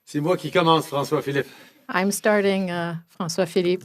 C'est moi qui commence, François-Philippe. I'm starting, François-Philippe.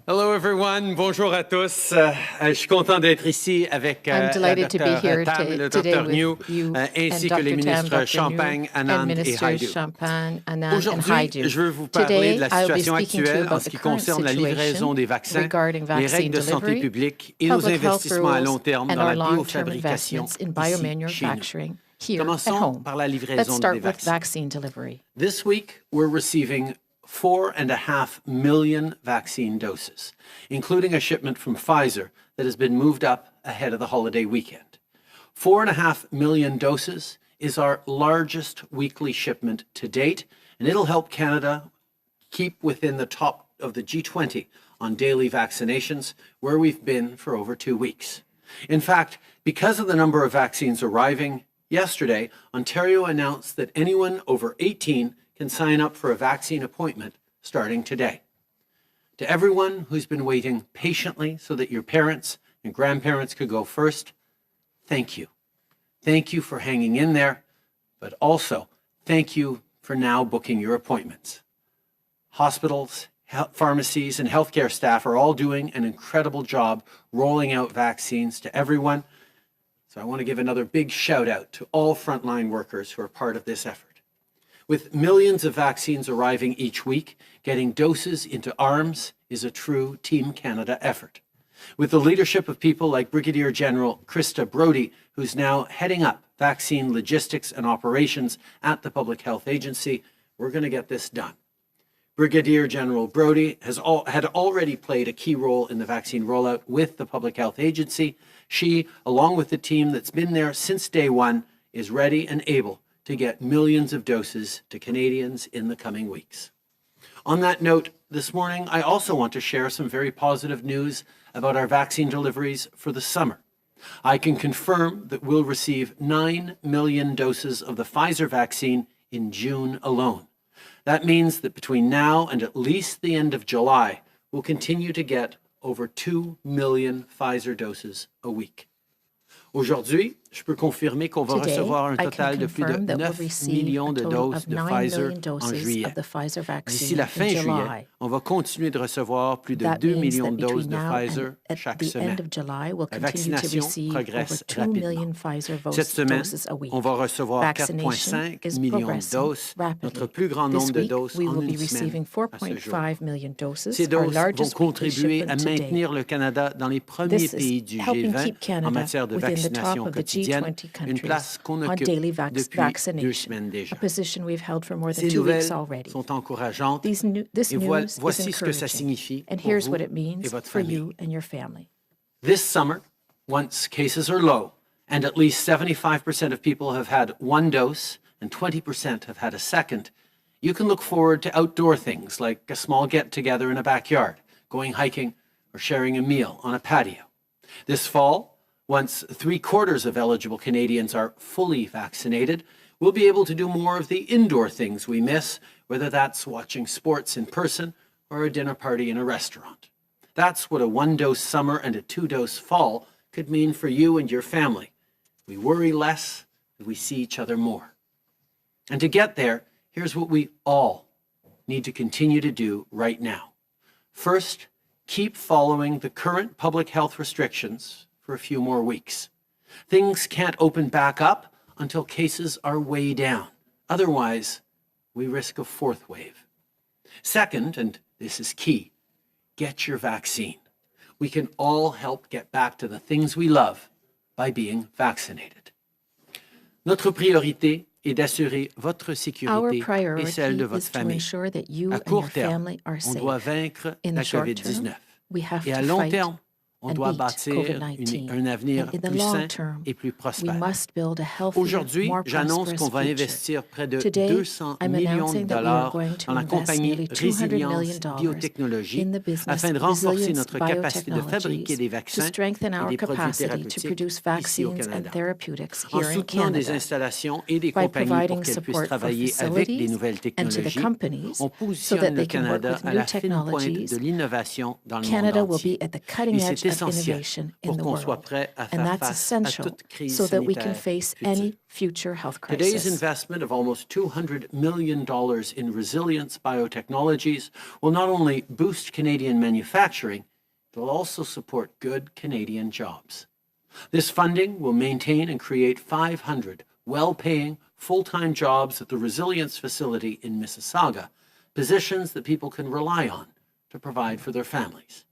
Hello everyone, bonjour à tous. Je suis content d'être ici avec I'm delighted to be Dr. here Tam et le today Dr. Njoo, with you ainsi and que les Dr. Tam, ministres Dr. Champagne, Njoo, and Anand et Ministers Hajdu. Champagne, Anand, and Aujourd'hui, Hajdu. je veux vous parler de la Today, I'll be situation speaking to you actuelle en about ce the qui current concerne la livraison des situation vaccins, regarding les vaccine règles de santé delivery, publique et nos public health investissements à long rules, terme and dans our la long-term biofabrication investments in ici, chez nous. biommanufacturing here at Commençons home. par la Let's livraison des start with vaccins. vaccine delivery. This week, we're receiving 4.5 million vaccine doses, including a shipment from Pfizer that has been moved up ahead of the holiday weekend. 4.5 million doses is our largest weekly shipment to date, and it'll help Canada keep within the top of the G20 on daily vaccinations, where we've been for over 2 weeks. In fact, because of the number of vaccines arriving, yesterday, Ontario announced that anyone over 18 can sign up for a vaccine appointment starting today. To everyone who's been waiting patiently so that your parents and grandparents could go first, thank you. Thank you for hanging in there, but also thank you for now booking your appointments. Hospitals, pharmacies, and healthcare staff are all doing an incredible job rolling out vaccines to everyone. So I want to give another big shout out to all frontline workers who are part of this effort. With millions of vaccines arriving each week, getting doses into arms is a true Team Canada effort. With the leadership of people like Brigadier General Krista Brodie, who's now heading up vaccine logistics and operations at the Public Health Agency, we're going to get this done. Brigadier General Brodie had already played a key role in the vaccine rollout with the Public Health Agency. She, along with the team that's been there since day one, is ready and able to get millions of doses to Canadians in the coming weeks. On that note, this morning, I also want to share some very positive news about our vaccine deliveries for the summer. I can confirm that we'll receive 9 million doses of the Pfizer vaccine in June alone. That means that between now and at least the end of July, we'll continue to get over 2 million Pfizer doses a week. Aujourd'hui, je peux confirmer qu'on va recevoir un total de plus de 9 millions de doses de Pfizer en juillet. D'ici la fin juillet, on va continuer de recevoir plus de 2 millions de doses de Pfizer chaque semaine. La vaccination progresse rapidement. Cette semaine, on va recevoir 4,5 millions de doses, notre plus grand nombre de doses en une semaine à ce jour. Ces doses vont contribuer à maintenir le Canada dans les premiers pays du G20 en matière de vaccination quotidienne, une place qu'on occupe depuis 2 semaines déjà. Ces nouvelles sont encourageantes et voici ce que ça signifie pour vous et votre famille. This summer, once cases are low and at least 75% of people have had one dose and 20% have had a second, you can look forward to outdoor things like a small get-together in a backyard, going hiking, or sharing a meal on a patio. This fall, once 3/4 of eligible Canadians are fully vaccinated, we'll be able to do more of the indoor things we miss, whether that's watching sports in person or a dinner party in a restaurant. That's what a 1-dose summer and a 2-dose fall could mean for you and your family. We worry less and we see each other more. And to get there, here's what we all need to continue to do right now. First, keep following the current public health restrictions for a few more weeks. Things can't open back up until cases are way down. Otherwise, we risk a fourth wave. Second, and this is key, get your vaccine. We can all help get back to the things we love by being vaccinated. Notre priorité est d'assurer votre sécurité et celle de votre famille. À court terme, on doit vaincre la COVID-19. Et à long terme, on doit bâtir un avenir plus sain et plus prospère. Aujourd'hui, j'annonce qu'on va investir près de 200 millions de dollars dans la compagnie Resilience Biotechnologies afin de renforcer notre capacité de fabriquer des vaccins et des produits thérapeutiques ici au Canada. En soutenant des installations et des compagnies pour qu'elles puissent travailler avec les nouvelles technologies, on positionne le Canada à la fine pointe de l'innovation dans le monde entier. Et c'est essentiel innovation pour in the qu'on soit world. prêt à And faire that's face à essential toute crise so that we can sanitaire face future. any future health Today's crisis. investment of almost $200 million in Resilience Biotechnologies will not only boost Canadian manufacturing, it will also support good Canadian jobs. This funding will maintain and create 500 well-paying, full-time jobs at the Resilience facility in Mississauga, positions that people can rely on to provide for their families.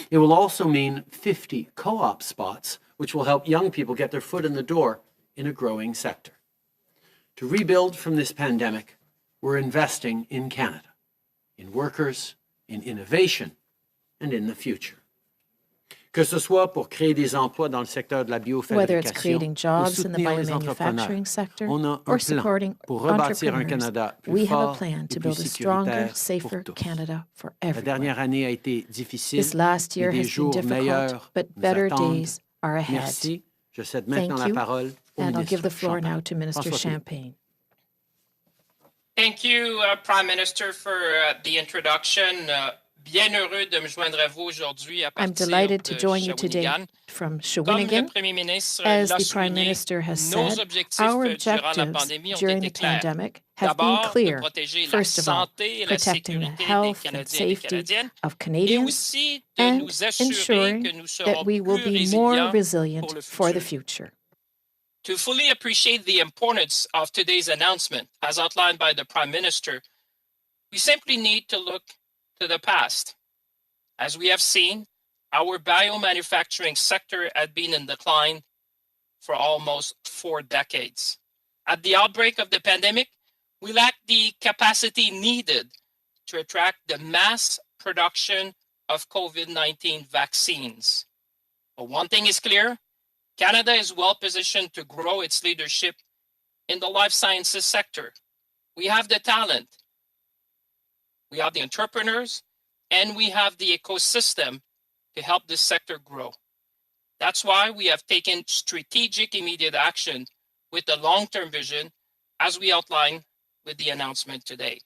It will also mean 50 co-op spots, which will help young people get their foot in the door in a growing sector. To rebuild from this pandemic, we're investing in Canada, in workers, in innovation, and in the future. Que ce soit pour créer des emplois dans le secteur de la Whether it's biofabrication creating ou jobs in the soutenir les entrepreneurs, biomanufacturing sector on a un or plan supporting pour rebâtir un entrepreneurs, Canada plus we have a fort plan et to plus build a stronger, sécuritaire safer pour tous. Canada for La everyone. dernière année a été difficile, This last year mais des has been jours difficult, meilleurs but nous better attendent. days are ahead. Merci. Je cède maintenant Thank la you, parole au and I'll ministre give the floor Champagne. now to Minister François-Philippe. Champagne. Thank you, Prime Minister, for the introduction. Bien heureux de me joindre à vous aujourd'hui à I'm partir delighted to de join you today Shawinigan. from Comme le Shawinigan. Premier ministre As l'a the Prime souligné, Minister has nos said, objectifs our durant la objectives pandémie ont during été the clairs. pandemic have been D'abord, de clear. protéger la First of all, santé et la protecting the sécurité des health and Canadiens et des safety Canadiennes, of et Canadians aussi de and nous assurer ensuring que nous that serons we will plus be more résilients pour resilient le for the futur. future. To fully appreciate the importance of today's announcement, as outlined by the Prime Minister, we simply need to look to the past. As we have seen, our biomanufacturing sector had been in decline for almost 4 decades. At the outbreak of the pandemic, we lacked the capacity needed to attract the mass production of COVID-19 vaccines. But one thing is clear, Canada is well positioned to grow its leadership in the life sciences sector. We have the talent, we have the entrepreneurs, and we have the ecosystem to help this sector grow. That's why we have taken strategic immediate action with a long-term vision, as we outlined with the announcement today.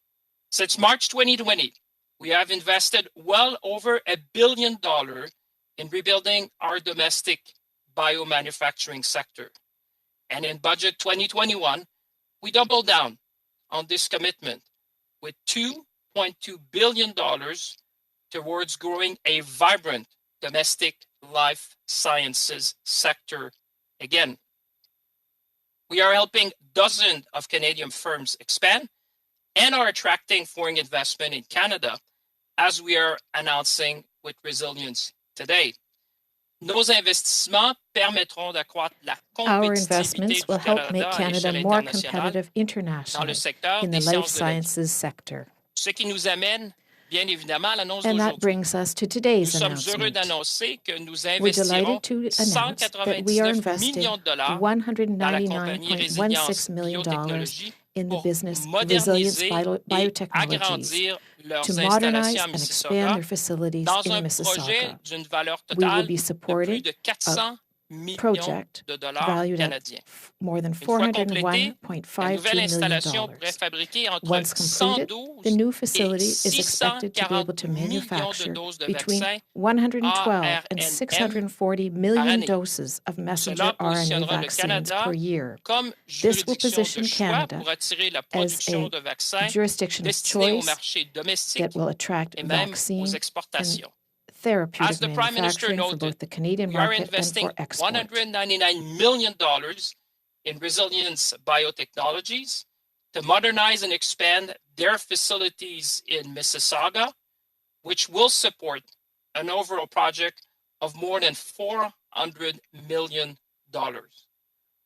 Since March 2020, we have invested well over $1 billion in rebuilding our domestic biomanufacturing sector. And in budget 2021, we doubled down on this commitment with $2.2 billion towards growing a vibrant domestic life sciences sector again. We are helping dozens of Canadian firms expand and are attracting foreign investment in Canada, as we are announcing with Resilience today. Nos investissements permettront d'accroître la Our compétitivité investments du will help Canada make à Canada l'échelle more internationale competitive dans le internationally secteur in des the life sciences de la vie. sciences sector. Ce qui nous amène, bien évidemment, à l'annonce And that d'aujourd'hui. brings us to Nous today's sommes heureux announcement. d'annoncer que nous We're investirons delighted to announce that we are 199 investing millions de dollars dans la compagnie Resilience $199.16 million Biotechnologies in the pour business Resilience moderniser et Biotechnologies agrandir leurs to installations modernize à and expand Mississauga their facilities dans in un projet Mississauga. d'une valeur We will totale be de plus supporting de a 400 millions project de dollars valued at canadiens. more than Une fois complétée, la nouvelle $401.52 installation million. pourrait fabriquer entre Once completed, 112 the new et facility is expected to be able 640 to millions de manufacture doses de between vaccins 112 and ARNM 640 par million année. doses of messenger Cela RNA positionnera le vaccines Canada per year. comme This will juridiction position de choix Canada pour attirer la as production a de vaccins jurisdiction of destinés au choice marché domestique that will attract et même aux vaccine and exportations. therapeutic As the Prime Minister manufacturing for noted, both the Canadian we are market and investing for export. $199 million in Resilience Biotechnologies to modernize and expand their facilities in Mississauga, which will support an overall project of more than $400 million.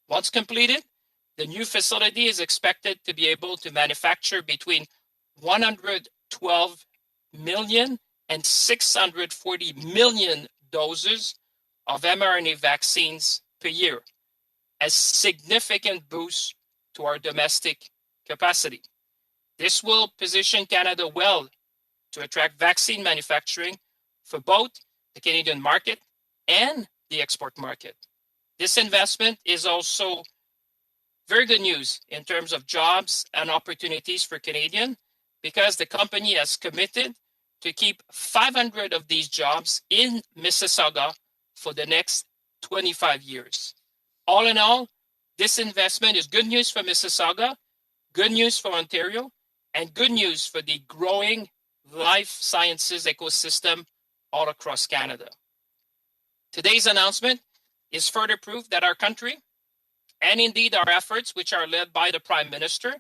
Once completed, the new facility is expected to be able to manufacture between 112 million and 640 million doses of mRNA vaccines per year, a significant boost to our domestic capacity. This will position Canada well to attract vaccine manufacturing for both the Canadian market and the export market. This investment is also very good news in terms of jobs and opportunities for Canadians, because the company has committed to keep 500 of these jobs in Mississauga for the next 25 years. All in all, this investment is good news for Mississauga, good news for Ontario, and good news for the growing life sciences ecosystem all across Canada. Today's announcement is further proof that our country, and indeed our efforts, which are led by the Prime Minister,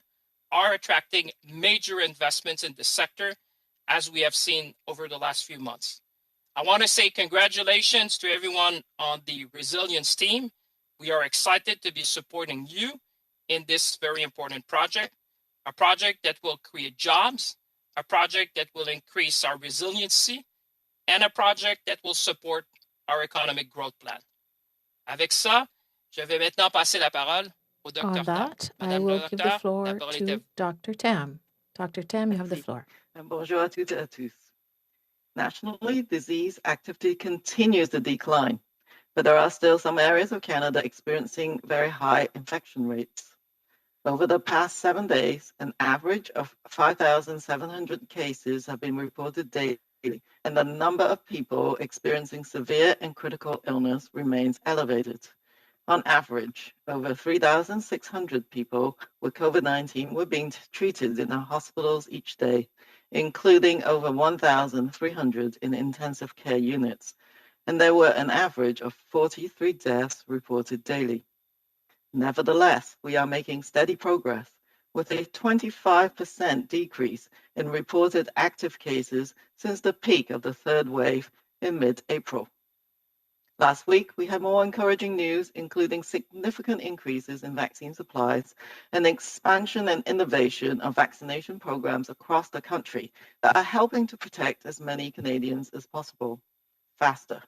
are attracting major investments in this sector, as we have seen over the last few months. I want to say congratulations to everyone on the Resilience team. We are excited to be supporting you in this very important project, a project that will create jobs, a project that will increase our resiliency, and a project that will support our economic growth plan. Avec ça, je vais maintenant passer la parole au Dr. On Tam. that, I Madame will le give the docteur, floor la parole est à to vous. Dr. Tam. Dr. Tam, you have the Merci. floor. Bonjour à toutes et à tous. Nationally, disease activity continues to decline, but there are still some areas of Canada experiencing very high infection rates. Over the past 7 days, an average of 5,700 cases have been reported daily, and the number of people experiencing severe and critical illness remains elevated. On average, over 3,600 people with COVID-19 were being treated in our hospitals each day, including over 1,300 in intensive care units, and there were an average of 43 deaths reported daily. Nevertheless, we are making steady progress, with a 25% decrease in reported active cases since the peak of the third wave in mid-April. Last week, we had more encouraging news, including significant increases in vaccine supplies and expansion and innovation of vaccination programs across the country that are helping to protect as many Canadians as possible faster.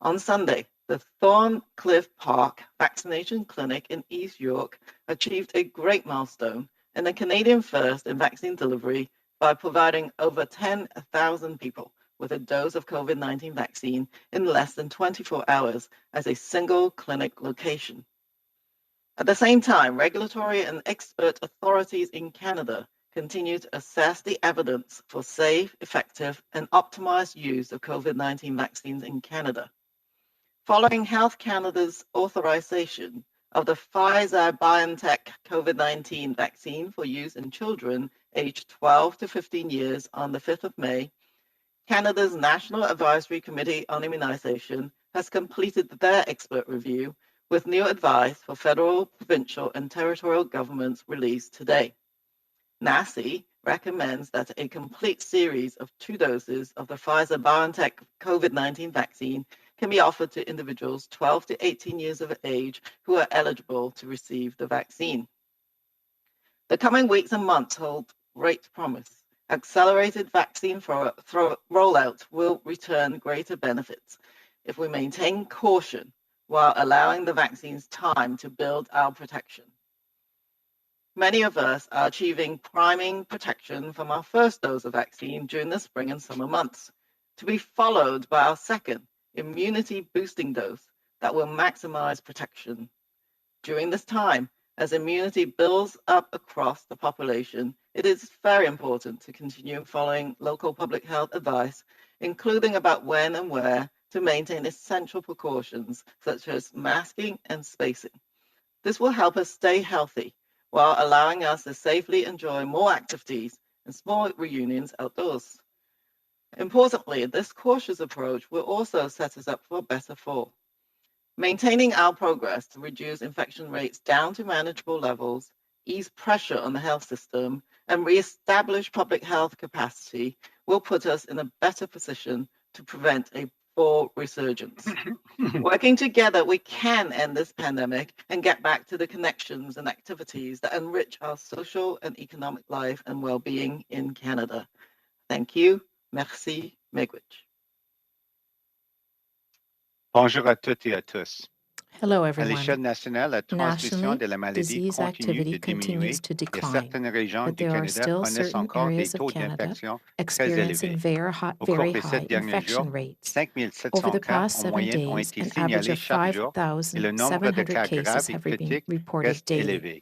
On Sunday, the Thorncliffe Park Vaccination Clinic in East York achieved a great milestone and a Canadian first in vaccine delivery by providing over 10,000 people with a dose of COVID-19 vaccine in less than 24 hours as a single clinic location. At the same time, regulatory and expert authorities in Canada continue to assess the evidence for safe, effective, and optimized use of COVID-19 vaccines in Canada. Following Health Canada's authorization of the Pfizer BioNTech COVID-19 vaccine for use in children aged 12 to 15 years on the 5th of May, Canada's National Advisory Committee on Immunization has completed their expert review with new advice for federal, provincial, and territorial governments released today. NACI recommends that a complete series of 2 doses of the Pfizer BioNTech COVID-19 vaccine can be offered to individuals 12 to 18 years of age who are eligible to receive the vaccine. The coming weeks and months hold great promise. Accelerated vaccine rollout will return greater benefits if we maintain caution while allowing the vaccines time to build our protection. Many of us are achieving priming protection from our first dose of vaccine during the spring and summer months, to be followed by our second immunity boosting dose that will maximize protection. During this time, as immunity builds up across the population, it is very important to continue following local public health advice, including about when and where to maintain essential precautions such as masking and spacing. This will help us stay healthy while allowing us to safely enjoy more activities and small reunions outdoors. Importantly, this cautious approach will also set us up for a better fall. Maintaining our progress to reduce infection rates down to manageable levels, ease pressure on the health system, and re-establish public health capacity will put us in a better position to prevent a fall resurgence. Working together, we can end this pandemic and get back to the connections and activities that enrich our social and economic life and well-being in Canada. Thank you. Merci. Miigwech. Bonjour à toutes et à tous. Hello, À everyone. l'échelle nationale, la transmission Nationally, de la maladie disease continue activity de diminuer continues to et decline, certaines régions but du there are Canada still connaissent certain encore des areas of taux Canada d'infection très experiencing élevés. very Au cours high des 7 derniers infection jours, rates. 5700 Over the cas past en 7 moyenne ont days, été an average signalés of chaque jour et le nombre de 5,700 cas cases graves et have been critiques reported reste daily. élevé.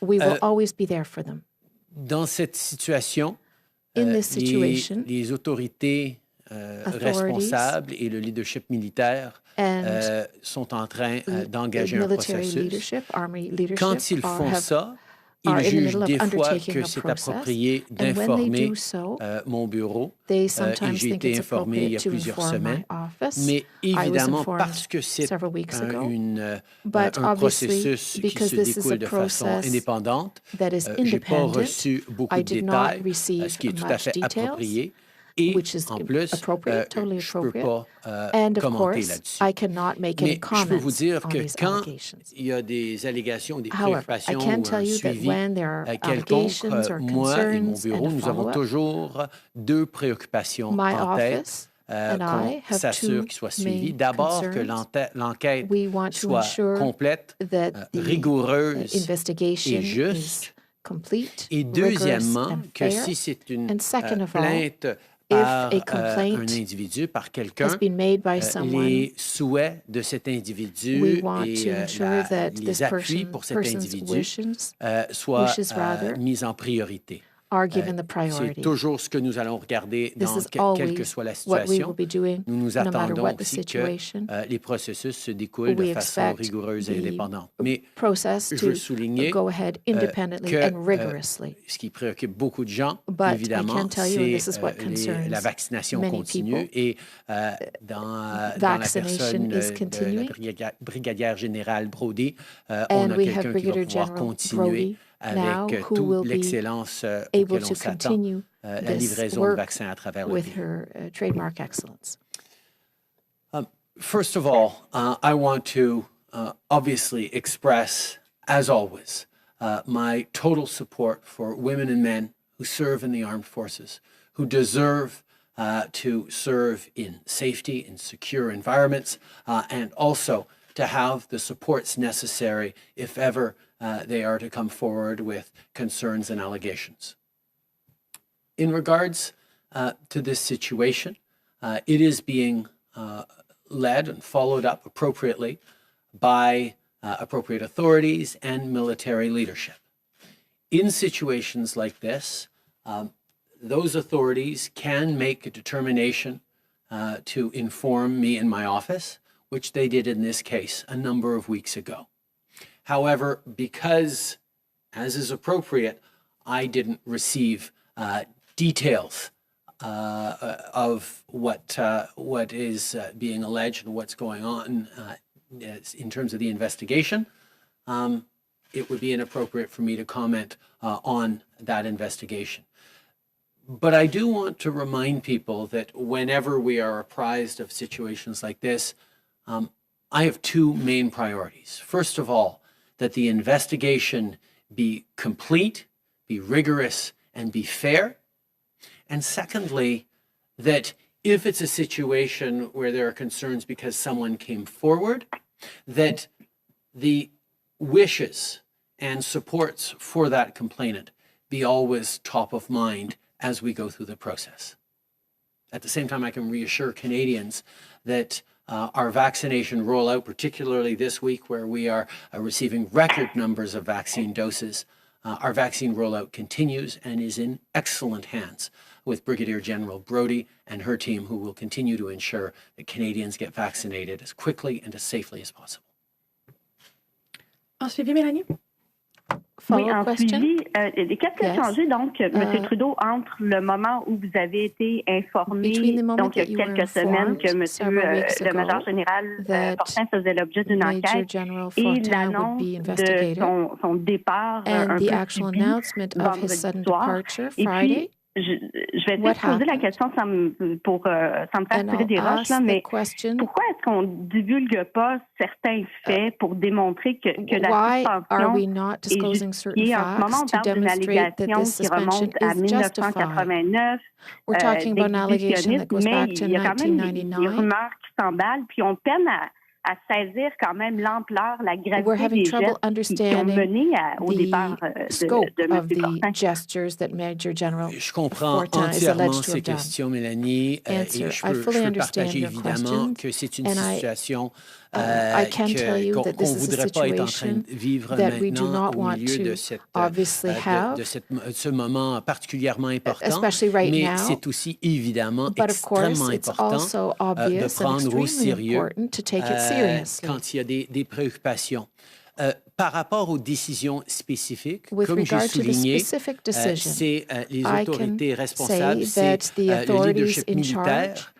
We will always be there for them. Dans cette situation, In this situation, les autorités responsables et le leadership militaire sont en train d'engager un processus. Quand ils font ça, ils jugent des fois que c'est approprié d'informer mon bureau. Et j'ai été informé il y a plusieurs semaines. Mais évidemment, parce que c'est un processus qui se découle de façon indépendante, je n'ai pas reçu beaucoup de détails, ce qui est tout à fait approprié. Et en plus, je ne peux pas commenter là-dessus. Mais je peux vous dire que quand il y a des allégations, des préoccupations ou un suivi quelconque, moi et mon bureau, nous avons toujours deux préoccupations en tête. Qu'on s'assure qu'il soit suivi. D'abord, que l'enquête soit complète, rigoureuse et juste. Et deuxièmement, que si c'est une plainte par un individu, par quelqu'un, les souhaits de cet individu et les appuis pour cet individu soient mis en priorité. C'est toujours ce que nous allons regarder dans quelle que soit la situation. Nous nous attendons aussi que les processus se découlent de façon rigoureuse et indépendante. Mais je veux souligner que ce qui préoccupe beaucoup de gens, évidemment, c'est la vaccination continue. Et dans la personne de la brigadière générale Brody, on a quelqu'un qui va pouvoir continuer avec toute l'excellence auquel on s'attend, la livraison de vaccins à travers le pays. First of all, I want to obviously express, as always, my total support for women and men who serve in the armed forces, who deserve to serve in safety, in secure environments, and also to have the supports necessary if ever they are to come forward with concerns and allegations. In regards to this situation, it is being led and followed up appropriately by appropriate authorities and military leadership. In situations like this, those authorities can make a determination to inform me in my office, which they did in this case a number of weeks ago. However, because, as is appropriate, I didn't receive details of what is being alleged and what's going on in terms of the investigation, it would be inappropriate for me to comment on that investigation. But I do want to remind people that whenever we are apprised of situations like this, I have two main priorities. First of all, that the investigation be complete, be rigorous, and be fair. And secondly, that if it's a situation where there are concerns because someone came forward, that the wishes and supports for that complainant be always top of mind as we go through the process. At the same time, I can reassure Canadians that our vaccination rollout, particularly this week where we are receiving record numbers of vaccine doses, our vaccine rollout continues and is in excellent hands with Brigadier General Brody and her team, who will continue to ensure that Canadians get vaccinated as quickly and as safely as possible. En suivi, Mélanie? Oui, en suivi, qu'est-ce qui a changé, donc, M. Trudeau, entre le moment où vous avez été informé, donc il y a quelques semaines, que le major général Fortin faisait l'objet d'une enquête et l'annonce de son départ un peu subi vendredi soir. Et puis, je vais essayer de poser la question sans me faire tirer des roches, là, mais pourquoi est-ce qu'on ne divulgue pas certains faits pour démontrer que la suspension est justifiée? En ce moment, on parle d'une allégation qui remonte à 1989, d'exhibitionnisme, mais il y a quand même des rumeurs qui s'emballent, puis on peine à saisir quand même l'ampleur, la We're gravité having des trouble gestes qui ont understanding mené au départ the de scope M. of the Fortin. gestures that Major General Je comprends Fortin is entièrement alleged to ces have done. questions, Mélanie, et Answer, je I fully peux understand partager your évidemment questions, que c'est une and situation I can tell you that qu'on this ne is a voudrait pas être en train situation de vivre that we do maintenant not au want milieu de, to obviously have, ce moment particulièrement important, especially right mais now. c'est aussi évidemment But of course, extrêmement it's important also de obvious and prendre au extremely sérieux important to take it seriously. quand il y a des préoccupations. Par rapport aux décisions spécifiques, With comme j'ai regard to the souligné, specific decision, c'est les I autorités can responsables, say c'est that the le authorities leadership in militaire charge,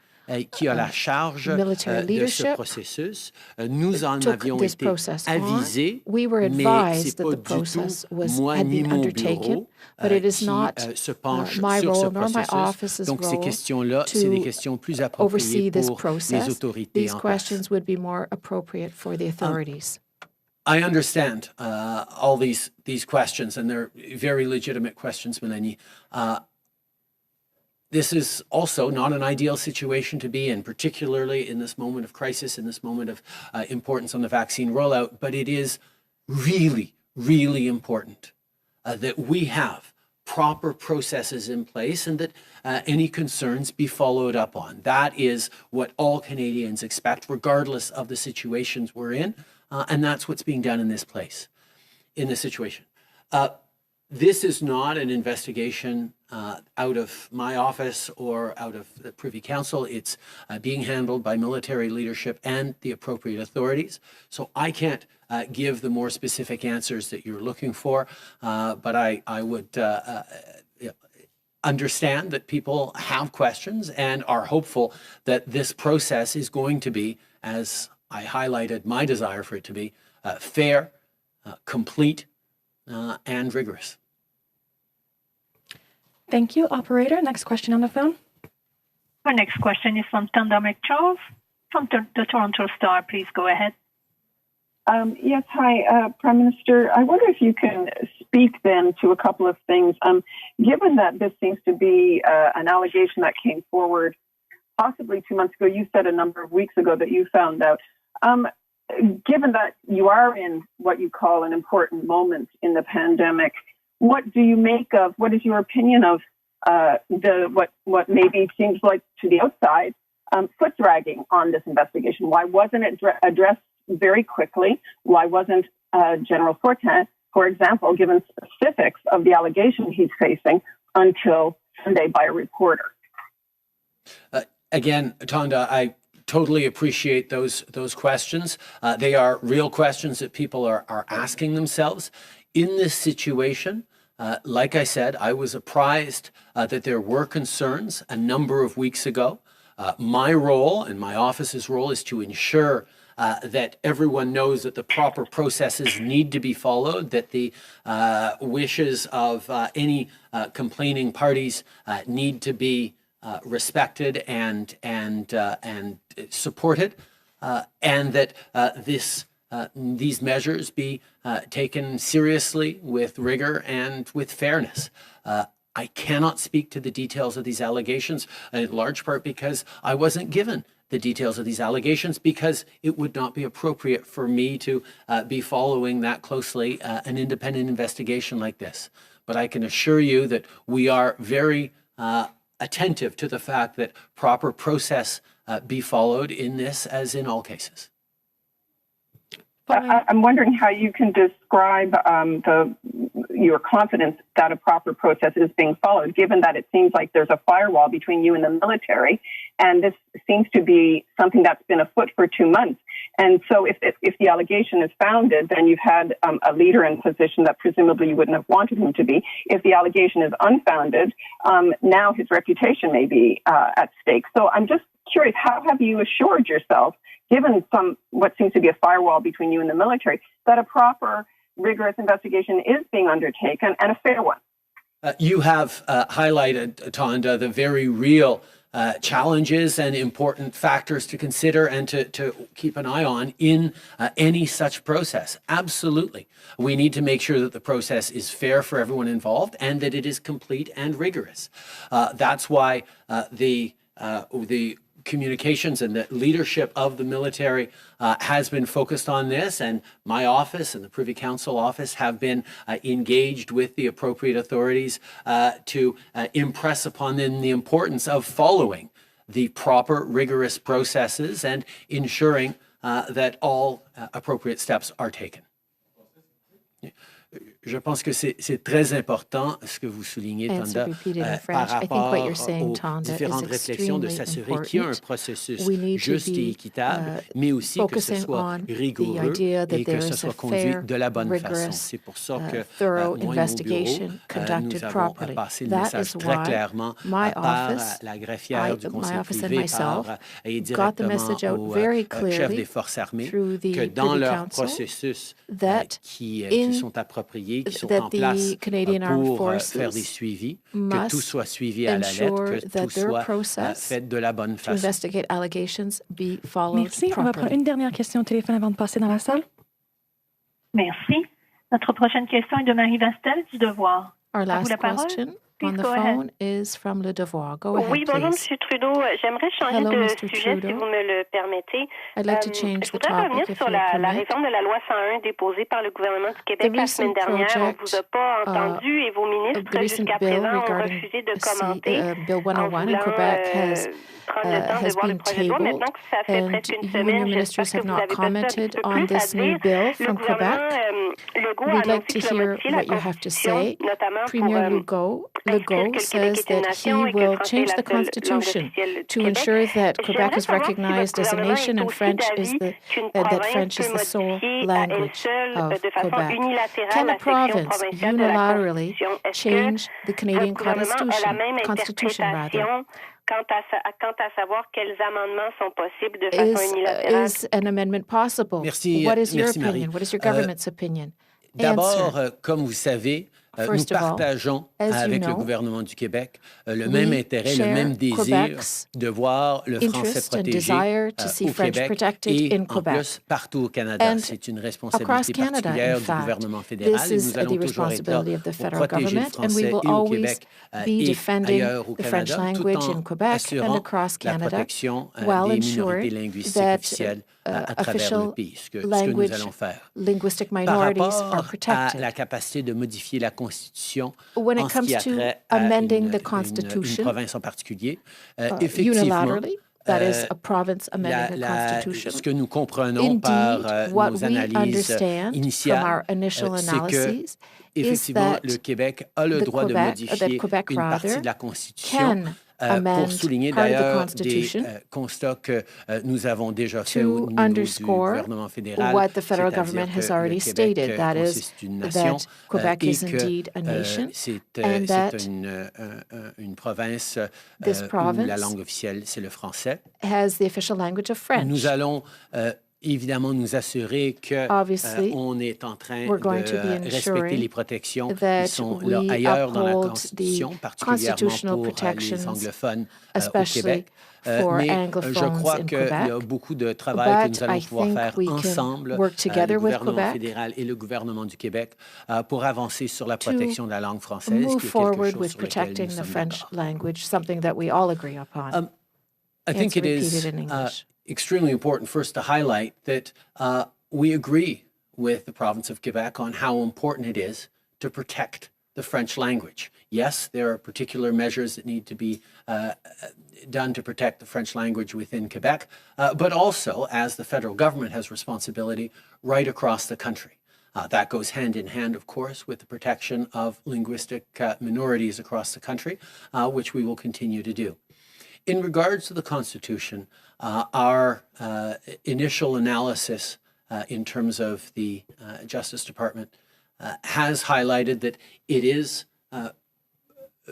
qui a la charge military de ce leadership, processus. Nous en took avions this été process on. avisés, We were mais advised c'est that pas the du tout process moi had ni been mon undertaken, bureau but it is qui not se penche my sur ce role nor my processus. office's Donc ces role questions-là, c'est des to questions plus appropriées oversee this pour les process. autorités These en place. questions would be more appropriate for the authorities. I understand all these questions, and they're very legitimate questions, Melanie. This is also not an ideal situation to be in, particularly in this moment of crisis, in this moment of importance on the vaccine rollout, but it is really, really important that we have proper processes in place and that any concerns be followed up on. That is what all Canadians expect, regardless of the situations we're in. And that's what's being done in this place, in this situation. This is not an investigation out of my office or out of the Privy Council. It's being handled by military leadership and the appropriate authorities. So I can't give the more specific answers that you're looking for, but I would understand that people have questions and are hopeful that this process is going to be, as I highlighted my desire for it to be, fair, complete, and rigorous. Thank you. Operator, next question on the phone. Our next question is from Tanda McCharles from the Toronto Star. Please go ahead. Yes, hi, Prime Minister. I wonder if you can speak then to a couple of things. Given that this seems to be an allegation that came forward possibly 2 months ago, you said a number of weeks ago that you found out. Given that you are in what you call an important moment in the pandemic, what do you make of, what is your opinion of what maybe seems like to the outside foot dragging on this investigation? Why wasn't it addressed very quickly? Why wasn't General Fortin, for example, given specifics of the allegation he's facing until Sunday by a reporter? Again, Tanda, I totally appreciate those questions. They are real questions that people are asking themselves. In this situation, like I said, I was apprised that there were concerns a number of weeks ago. My role and my office's role is to ensure that everyone knows that the proper processes need to be followed, that the wishes of any complaining parties need to be respected and supported, and that these measures be taken seriously with rigor and with fairness. I cannot speak to the details of these allegations, in large part because I wasn't given the details of these allegations, because it would not be appropriate for me to be following that closely an independent investigation like this. But I can assure you that we are very attentive to the fact that proper process be followed in this as in all cases. I'm wondering how you can describe your confidence that a proper process is being followed, given that it seems like there's a firewall between you and the military, and this seems to be something that's been afoot for 2 months. And so if the allegation is founded, then you've had a leader in position that presumably you wouldn't have wanted him to be. If the allegation is unfounded, now his reputation may be at stake. So I'm just curious, how have you assured yourself, given what seems to be a firewall between you and the military, that a proper, rigorous investigation is being undertaken and a fair one? You have highlighted, Tanda, the very real challenges and important factors to consider and to keep an eye on in any such process. Absolutely. We need to make sure that the process is fair for everyone involved and that it is complete and rigorous. That's why the communications and the leadership of the military has been focused on this, and my office and the Privy Council office have been engaged with the appropriate authorities to impress upon them the importance of following the proper, rigorous processes and ensuring that all appropriate steps are taken. Je pense que c'est très important ce que vous soulignez, Tanda, par rapport aux différentes réflexions de s'assurer qu'il y a un processus juste et équitable, mais aussi que ce soit rigoureux et que ce soit conduit de la bonne façon. C'est pour ça que moi et mon bureau, nous avons passé le message très clairement par la greffière du Conseil privé et directement au chef des forces armées que dans leur processus qui sont appropriés, qui sont en place pour faire des suivis, que tout soit suivi à la lettre, que tout soit fait de la bonne façon. Merci. On va prendre une dernière question au téléphone avant de passer dans la salle. Merci. Notre prochaine question est de Marie Vastel du Devoir. Our last question on the phone is from Le Devoir. Go ahead, Oui, bonjour, please. M. Trudeau. J'aimerais changer de sujet, si vous me le permettez. I'd like to change Je voudrais revenir sur la réforme de la loi 101 déposée par le gouvernement du Québec la semaine dernière. On ne vous a pas entendu et vos ministres, jusqu'à présent, ont refusé de commenter Bill 101 in Quebec has been tabled, and you and your ministers have not commented on this new bill from Quebec. We'd like to hear what you have to say. Premier Legault says that he will change the constitution to ensure that Quebec is recognized as a nation and French is that French is the sole language of Quebec. Can a province unilaterally change the Canadian Constitution rather? Quant à savoir quels amendements sont possibles de façon unilatérale. Is an amendment possible? Merci, What is your merci, opinion? Marie. What is your government's opinion? D'abord, comme vous savez, nous partageons avec le gouvernement du Québec le même intérêt, le même désir de voir le français protégé au Québec et en plus partout au Canada. C'est une responsabilité particulière du gouvernement fédéral et nous allons toujours être là pour protéger le français et au Québec et ailleurs au Canada, tout en assurant la protection des minorités linguistiques officielles à travers le pays, ce que nous allons faire. Par rapport à la capacité de modifier la Constitution en ce qui a trait à une province en particulier, effectivement, ce que nous comprenons par nos analyses initiales, c'est que effectivement, le Québec a le droit de modifier une partie de la Constitution pour souligner d'ailleurs des constats que nous avons déjà fait au niveau du gouvernement fédéral, what the federal government has already stated, that is that Quebec is indeed a nation, and that une province où la langue officielle c'est le français. Has the official language of French. Nous allons évidemment nous assurer qu'on est en train de respecter les protections qui sont là ailleurs dans la Constitution, particulièrement pour les anglophones au Québec. Mais je crois qu'il y a beaucoup de travail que nous allons pouvoir faire ensemble, le gouvernement fédéral et le gouvernement du Québec, pour avancer sur la protection de la langue française, qui est quelque chose sur lequel nous sommes d'accord. I think it is extremely important first to highlight that we agree with the province of Quebec on how important it is to protect the French language. Yes, there are particular measures that need to be done to protect the French language within Quebec, but also, as the federal government has responsibility right across the country. That goes hand in hand, of course, with the protection of linguistic minorities across the country, which we will continue to do. In regards to the Constitution, our initial analysis in terms of the Justice Department has highlighted that it is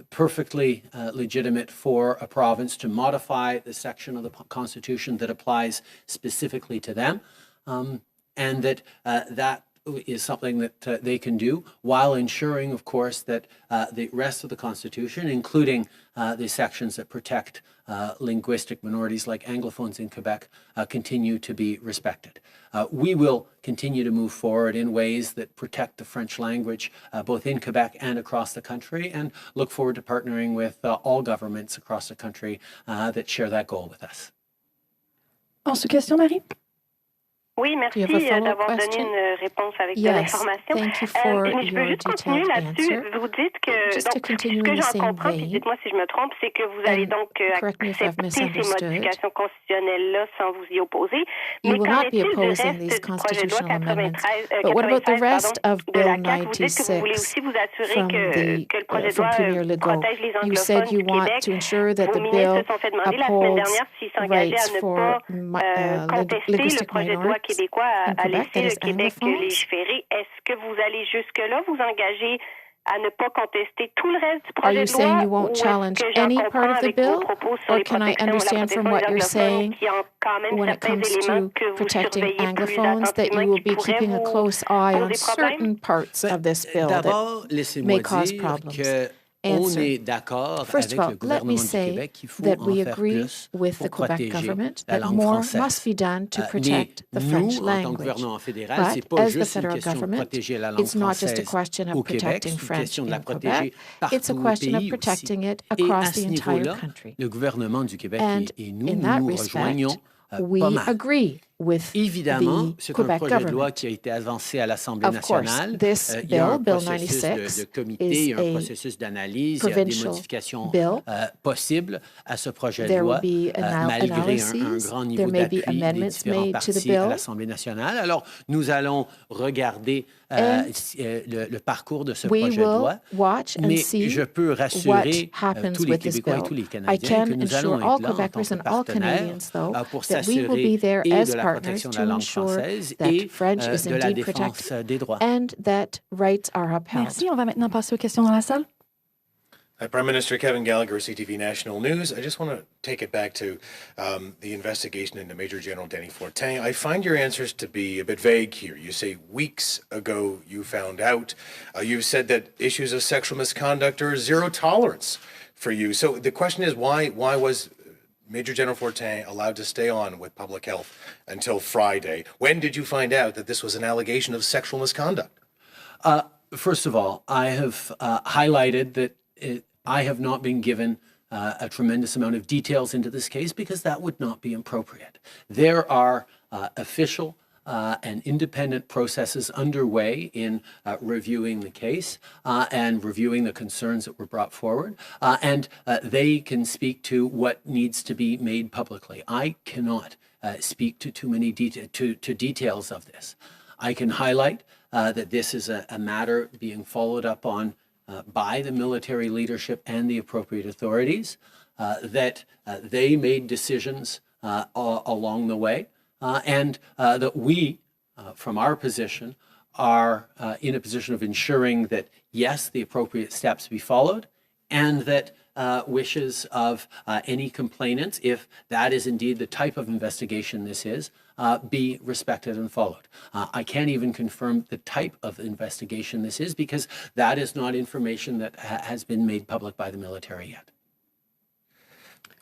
perfectly legitimate for a province to modify the section of the Constitution that applies specifically to them, and that that is something that they can do while ensuring, of course, that the rest of the Constitution, including the sections that protect linguistic minorities like Anglophones in Quebec, continue to be respected. We will continue to move forward in ways that protect the French language, both in Quebec and across the country, and look forward to partnering with all governments across the country that share that goal with us. Ensuite, question, Marie? Oui, merci d'avoir donné une réponse avec de l'information. Mais je veux juste continuer là-dessus. Vous dites que, donc, ce que j'en comprends, puis dites-moi si je me trompe, c'est que vous allez donc accepter ces modifications constitutionnelles-là sans vous y opposer. Mais qu'en est-il du reste du projet de loi 93 de la CAQ? Vous dites que vous voulez aussi vous assurer que le projet de loi protège les anglophones du Québec. Vos ministres se sont fait demander la semaine dernière s'ils s'engageaient à ne pas contester le projet de loi québécois à laisser le Québec légiférer. Est-ce que vous allez jusque-là vous engager à ne pas contester tout le reste du projet de loi? Are you saying you won't challenge any part of the bill? Or can I understand from what you're saying when it comes to protecting anglophones that you will be keeping a close eye on certain parts of this bill that may cause problems? On est d'accord avec le gouvernement du Québec qu'il faut en faire plus pour protéger la langue française. Mais nous, en tant que gouvernement fédéral, ce n'est pas juste une question de protéger la langue française au Québec, c'est une question de la protéger partout au pays aussi. Et à ce niveau-là, le gouvernement du Québec et nous, nous rejoignons pas mal. Évidemment, c'est un projet de loi qui a été avancé à l'Assemblée nationale. Il y a un processus de comité, il y a un processus d'analyse, il y a des modifications possibles à ce projet de loi, malgré un grand niveau d'appui des différents partis à l'Assemblée nationale. Alors, nous allons regarder le parcours de ce projet de loi, mais je peux rassurer tous les Québécois et tous les Canadiens que nous allons être là en tant que partenaires pour s'assurer et de la protection de la langue française et de la défense des droits. Merci. On va maintenant passer aux questions dans la salle. Prime Minister Kevin Gallagher, CTV National News. I just want to take it back to the investigation into Major General Denny Fortin. I find your answers to be a bit vague here. You say weeks ago you found out. You've said that issues of sexual misconduct are zero tolerance for you. So the question is, why was Major General Fortin allowed to stay on with public health until Friday? When did you find out that this was an allegation of sexual misconduct? First of all, I have highlighted that I have not been given a tremendous amount of details into this case because that would not be appropriate. There are official and independent processes underway in reviewing the case and reviewing the concerns that were brought forward, and they can speak to what needs to be made publicly. I cannot speak to too many details of this. I can highlight that this is a matter being followed up on by the military leadership and the appropriate authorities, that they made decisions along the way, and that we, from our position, are in a position of ensuring that, yes, the appropriate steps be followed, and that wishes of any complainants, if that is indeed the type of investigation this is, be respected and followed. I can't even confirm the type of investigation this is because that is not information that has been made public by the military yet.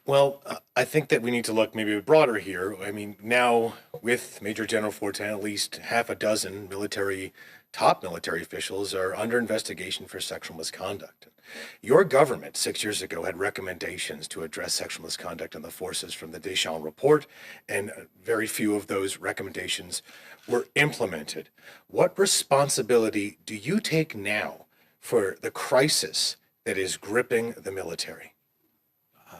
Well, I think that we need to look maybe broader here. I mean, now with Major General Fortin, at least half a dozen top military officials are under investigation for sexual misconduct. Your government 6 years ago had recommendations to address sexual misconduct in the forces from the Deschamps report, and very few of those recommendations were implemented. What responsibility do you take now for the crisis that is gripping the military?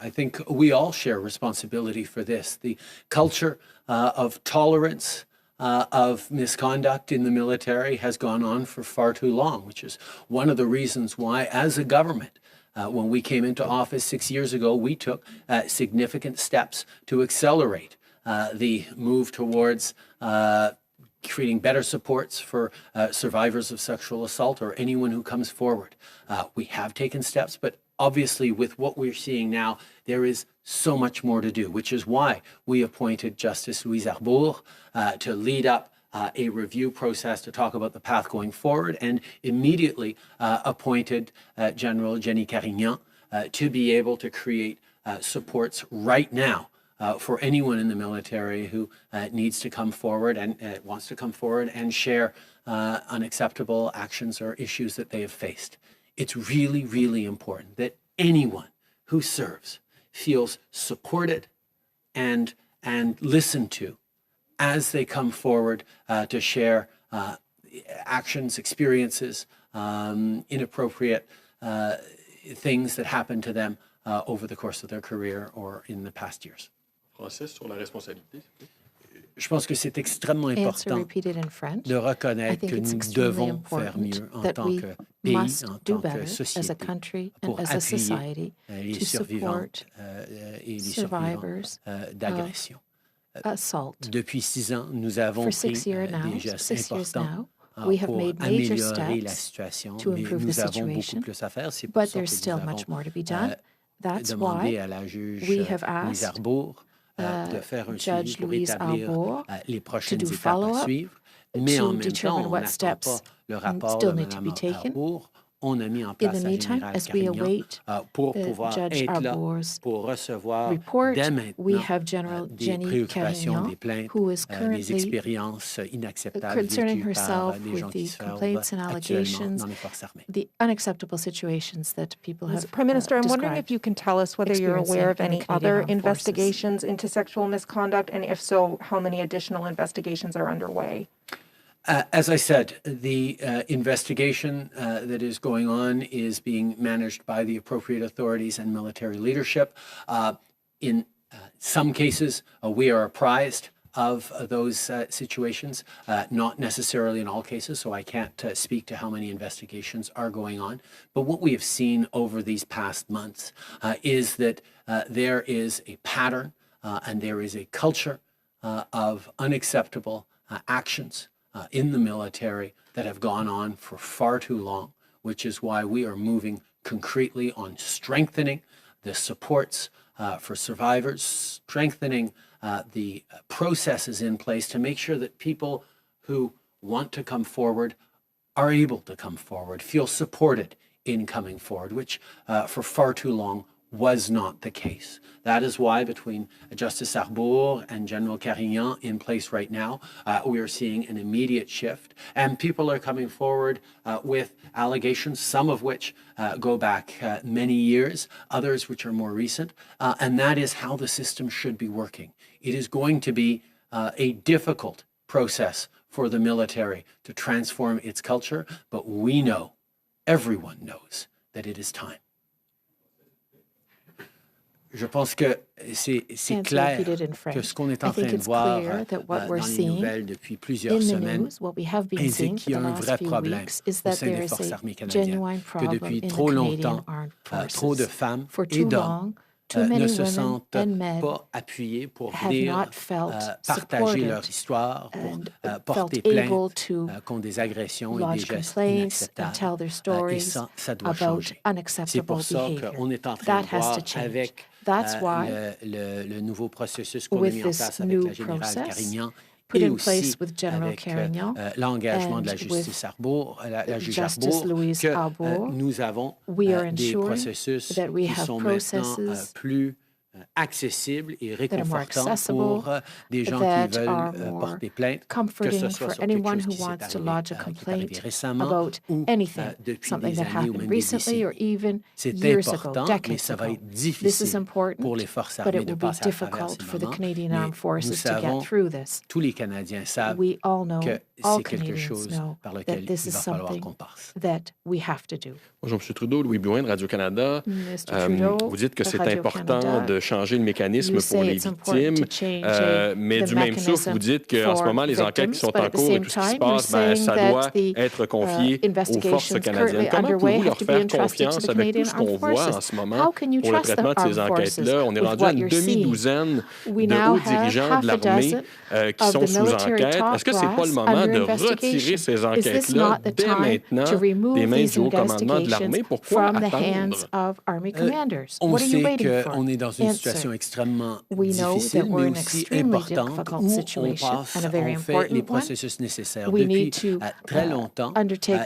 I think we all share responsibility for this. The culture of tolerance of misconduct in the military has gone on for far too long, which is one of the reasons why, as a government, when we came into office 6 years ago, we took significant steps to accelerate the move towards creating better supports for survivors of sexual assault or anyone who comes forward. We have taken steps, but obviously, with what we're seeing now, there is so much more to do, which is why we appointed Justice Louise Arbour to lead up a review process to talk about the path going forward, and immediately appointed General Jenny Carignan to be able to create supports right now for anyone in the military who needs to come forward and wants to come forward and share unacceptable actions or issues that they have faced. It's really, really important that anyone who serves feels supported and and listened to as they come forward to share actions, experiences, inappropriate things that happened to them over the course of their career or in the past years. Français sur la responsabilité. Je pense que c'est extrêmement important de reconnaître que nous devons faire mieux en tant que pays, en tant que société, pour appuyer les survivantes et les survivants d'agressions. Depuis 6 ans, nous avons pris des gestes importants pour améliorer la situation, mais nous avons beaucoup plus à faire. C'est pour ça que nous avons demandé à la juge Louise Arbour de faire un suivi pour établir les prochaines étapes à suivre. Mais en même temps, on n'attend pas le rapport de Mme Arbour. On a mis en place la générale Carignan pour pouvoir être là, pour recevoir dès maintenant des préoccupations, des plaintes, des expériences inacceptables vécues par les gens qui servent actuellement dans les forces armées. The unacceptable situations that people have Prime Minister, I'm wondering if you can tell us whether you're aware of any other investigations into sexual misconduct, and if so, how many additional investigations are underway? As I said, the investigation that is going on is being managed by the appropriate authorities and military leadership. In some cases, we are apprised of those situations, not necessarily in all cases, so I can't speak to how many investigations are going on. But what we have seen over these past months is that there is a pattern and there is a culture of unacceptable actions in the military that have gone on for far too long, which is why we are moving concretely on strengthening the supports for survivors, strengthening the processes in place to make sure that people who want to come forward are able to come forward, feel supported in coming forward, which for far too long was not the case. That is why between Justice Arbour and General Carignan in place right now, we are seeing an immediate shift, and people are coming forward with allegations, some of which go back many years, others which are more recent, and that is how the system should be working. It is going to be a difficult process for the military to transform its culture, but we know, everyone knows, that it is time. Je pense que c'est clair que ce qu'on est en train de voir dans les nouvelles depuis plusieurs semaines est qu'il y a un vrai problème au sein des forces armées canadiennes, que depuis trop longtemps, trop de femmes et d'hommes ne se sentent pas appuyés pour venir partager leur histoire, pour porter plainte contre des agressions et des gestes inacceptables. Et ça doit changer. C'est pour ça qu'on est en train de voir avec le nouveau processus qu'on a mis en place avec la générale Carignan et aussi avec l'engagement de la justice Arbour, la juge Arbour, que nous avons des processus qui sont maintenant plus accessibles et réconfortants pour des gens qui veulent porter plainte, que ce soit sur quelque chose qui s'est arrivé récemment ou depuis des années ou même des décennies. C'est important, mais ça va être difficile pour les forces armées de passer à travers ces moments. Mais nous savons, tous les Canadiens savent que c'est quelque chose par lequel il va falloir qu'on passe. Bonjour, M. Trudeau, Louis Blouin de Radio-Canada. Vous dites que c'est important de changer le mécanisme pour les victimes, mais du même souffle, vous dites qu'en ce moment, les enquêtes qui sont en cours et tout ce qui se passe, ça doit être confié aux forces canadiennes. Comment pouvez-vous leur faire confiance avec tout ce qu'on voit en ce moment pour le traitement de ces enquêtes-là? On est rendu à une demi-douzaine de hauts dirigeants de l'armée qui sont sous enquête. Est-ce que ce n'est pas le moment de retirer ces enquêtes-là dès maintenant des mains du haut commandement de l'armée? Pourquoi attendre? On sait qu'on est dans une situation extrêmement difficile, mais aussi importante, où on fait les processus nécessaires. Depuis très longtemps,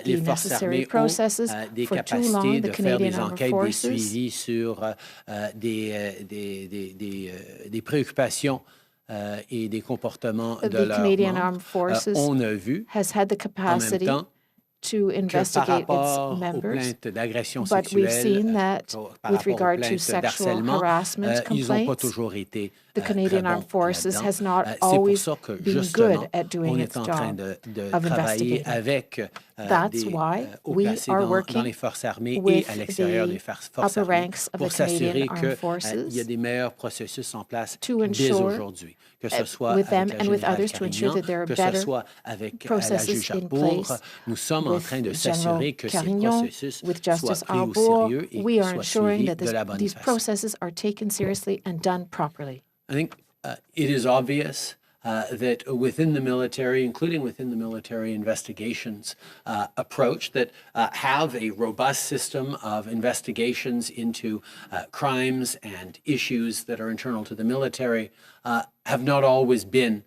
les forces armées ont des capacités de faire des enquêtes, des suivis sur des préoccupations et des comportements de leurs membres. On a vu en même temps to investigate its members, but we've seen that with regard to sexual harassment complaints, the Canadian Armed Forces has not always been good at doing its job of investigating. That's why we are working with the upper ranks of the Canadian Armed Forces to ensure, with them and with others, to ensure that there are better processes in place with General Carignan, with Justice Arbour. We are ensuring that these processes are taken seriously and done properly. I think it is obvious that within the military, including within the military investigations approach, that have a robust system of investigations into crimes and issues that are internal to the military, have not always been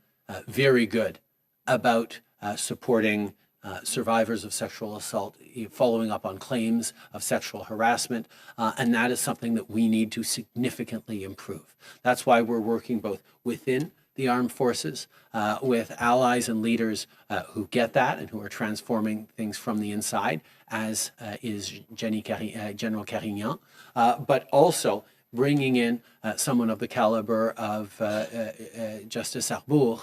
very good about supporting survivors of sexual assault, following up on claims of sexual harassment, and that is something that we need to significantly improve. That's why we're working both within the armed forces with allies and leaders who get that and who are transforming things from the inside, as is General Carignan, but also bringing in someone of the caliber of Justice Arbour,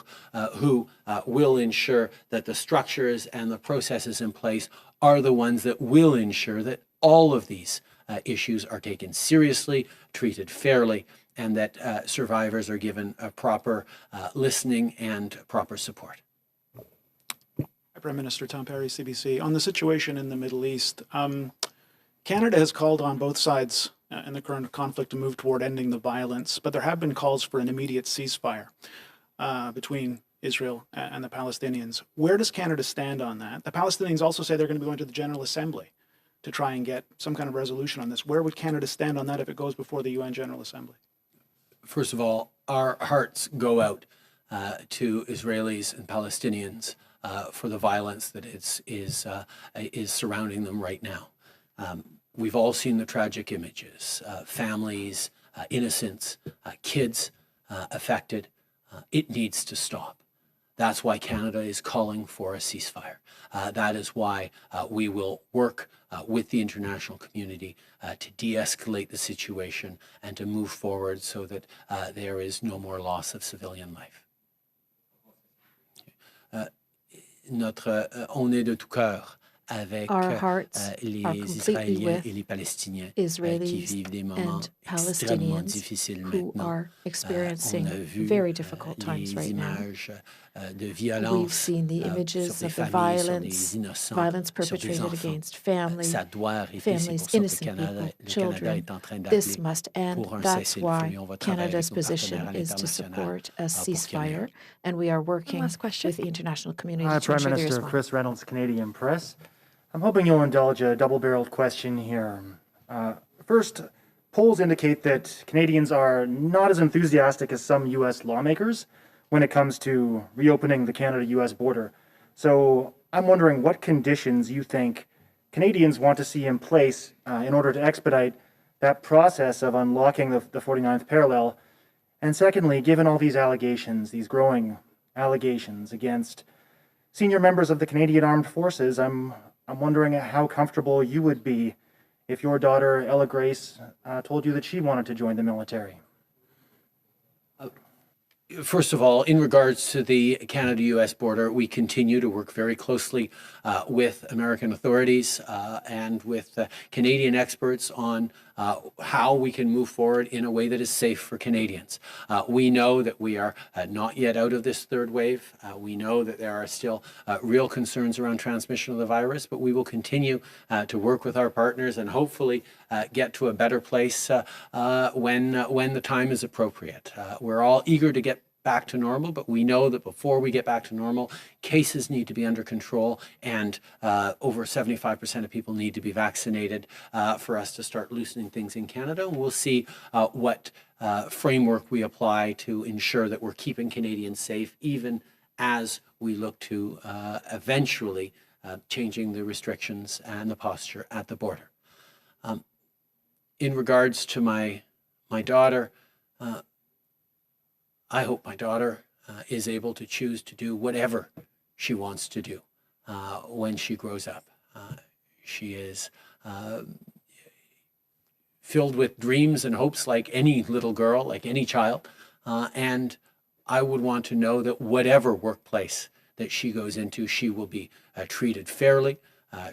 who will ensure that the structures and the processes in place are the ones that will ensure that all of these issues are taken seriously, treated fairly, and that survivors are given a proper listening and proper support. Prime Minister Tom Perry, CBC. On the situation in the Middle East, Canada has called on both sides in the current conflict to move toward ending the violence, but there have been calls for an immediate ceasefire between Israel and the Palestinians. Where does Canada stand on that? The Palestinians also say they're going to be going to the General Assembly to try and get some kind of resolution on this. Where would Canada stand on that if it goes before the UN General Assembly? First of all, our hearts go out to Israelis and Palestinians for the violence that is surrounding them right now. We've all seen the tragic images, families, innocents, kids affected. It needs to stop. That's why Canada is calling for a ceasefire. That is why we will work with the international community to de-escalate the situation and to move forward so that there is no more loss of civilian life. On est de tout cœur avec les Israéliens et les Palestiniens qui vivent des moments extrêmement difficiles maintenant. On a vu les images de violence We've seen the images of the violence perpetrated against families, innocent people, children. This must end. That's why Canada's position is to support a ceasefire, and we are working with the international community to ensure there is one. Prime Minister Chris Reynolds, Canadian Press. I'm hoping you'll indulge a double-barreled question here. First, polls indicate that Canadians are not as enthusiastic as some U.S. lawmakers when it comes to reopening the Canada-U.S. border. So I'm wondering what conditions you think Canadians want to see in place in order to expedite that process of unlocking the 49th parallel. And secondly, given all these allegations, these growing allegations against senior members of the Canadian Armed Forces, I'm wondering how comfortable you would be if your daughter, Ella Grace, told you that she wanted to join the military. First of all, in regards to the Canada-U.S. border, we continue to work very closely with American authorities and with Canadian experts on how we can move forward in a way that is safe for Canadians. We know that we are not yet out of this third wave. We know that there are still real concerns around transmission of the virus, but we will continue to work with our partners and hopefully get to a better place when the time is appropriate. We're all eager to get back to normal, but we know that before we get back to normal, cases need to be under control, and over 75% of people need to be vaccinated for us to start loosening things in Canada. And we'll see what framework we apply to ensure that we're keeping Canadians safe, even as we look to eventually changing the restrictions and the posture at the border. In regards to my daughter, I hope my daughter is able to choose to do whatever she wants to do when she grows up. She is filled with dreams and hopes like any little girl, like any child. And I would want to know that whatever workplace that she goes into, she will be treated fairly.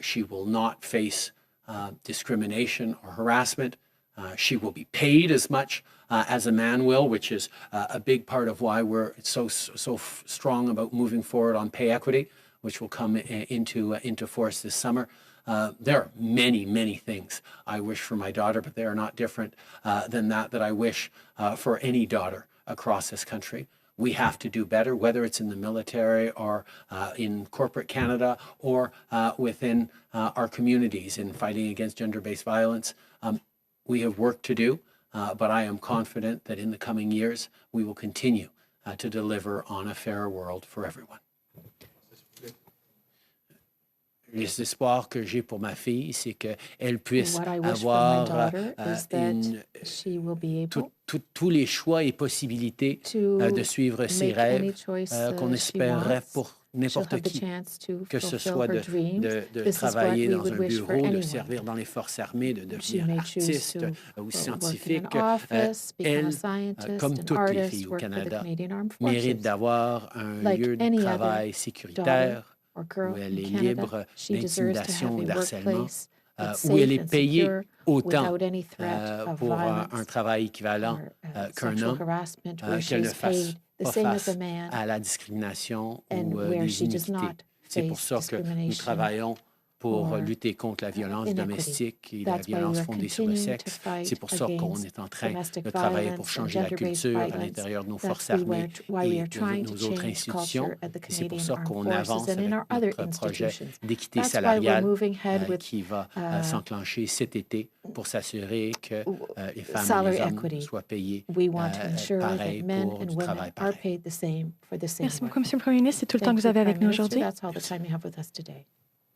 She will not face discrimination or harassment. She will be paid as much as a man will, which is a big part of why we're so strong about moving forward on pay equity, which will come into force this summer. There are many, many things I wish for my daughter, but they are not different than that I wish for any daughter across this country. We have to do better, whether it's in the military or in corporate Canada or within our communities in fighting against gender-based violence. We have work to do, but I am confident that in the coming years, we will continue to deliver on a fairer world for everyone. Les espoirs que j'ai pour ma fille, c'est qu'elle puisse avoir tous les choix et possibilités de suivre ses rêves qu'on espérerait pour n'importe qui, que ce soit de travailler dans un bureau, de servir dans les forces armées, de devenir artiste ou scientifique. Elle, comme toutes les filles au Canada, mérite d'avoir un lieu de travail sécuritaire, où elle est libre d'intimidation et d'harcèlement, où elle est payée autant pour un travail équivalent qu'un homme, qu'elle ne fasse pas face à la discrimination ou les iniquités. C'est pour ça que nous travaillons pour lutter contre la violence domestique et la violence fondée sur le sexe. C'est pour ça qu'on est en train de travailler pour changer la culture à l'intérieur de nos forces armées et de nos autres institutions. C'est pour ça qu'on avance avec notre projet d'équité salariale qui va s'enclencher cet été pour s'assurer que les femmes et les hommes soient payés pareil pour du travail pareil. Merci beaucoup, Monsieur le Premier ministre. C'est tout le temps que vous avez avec nous aujourd'hui.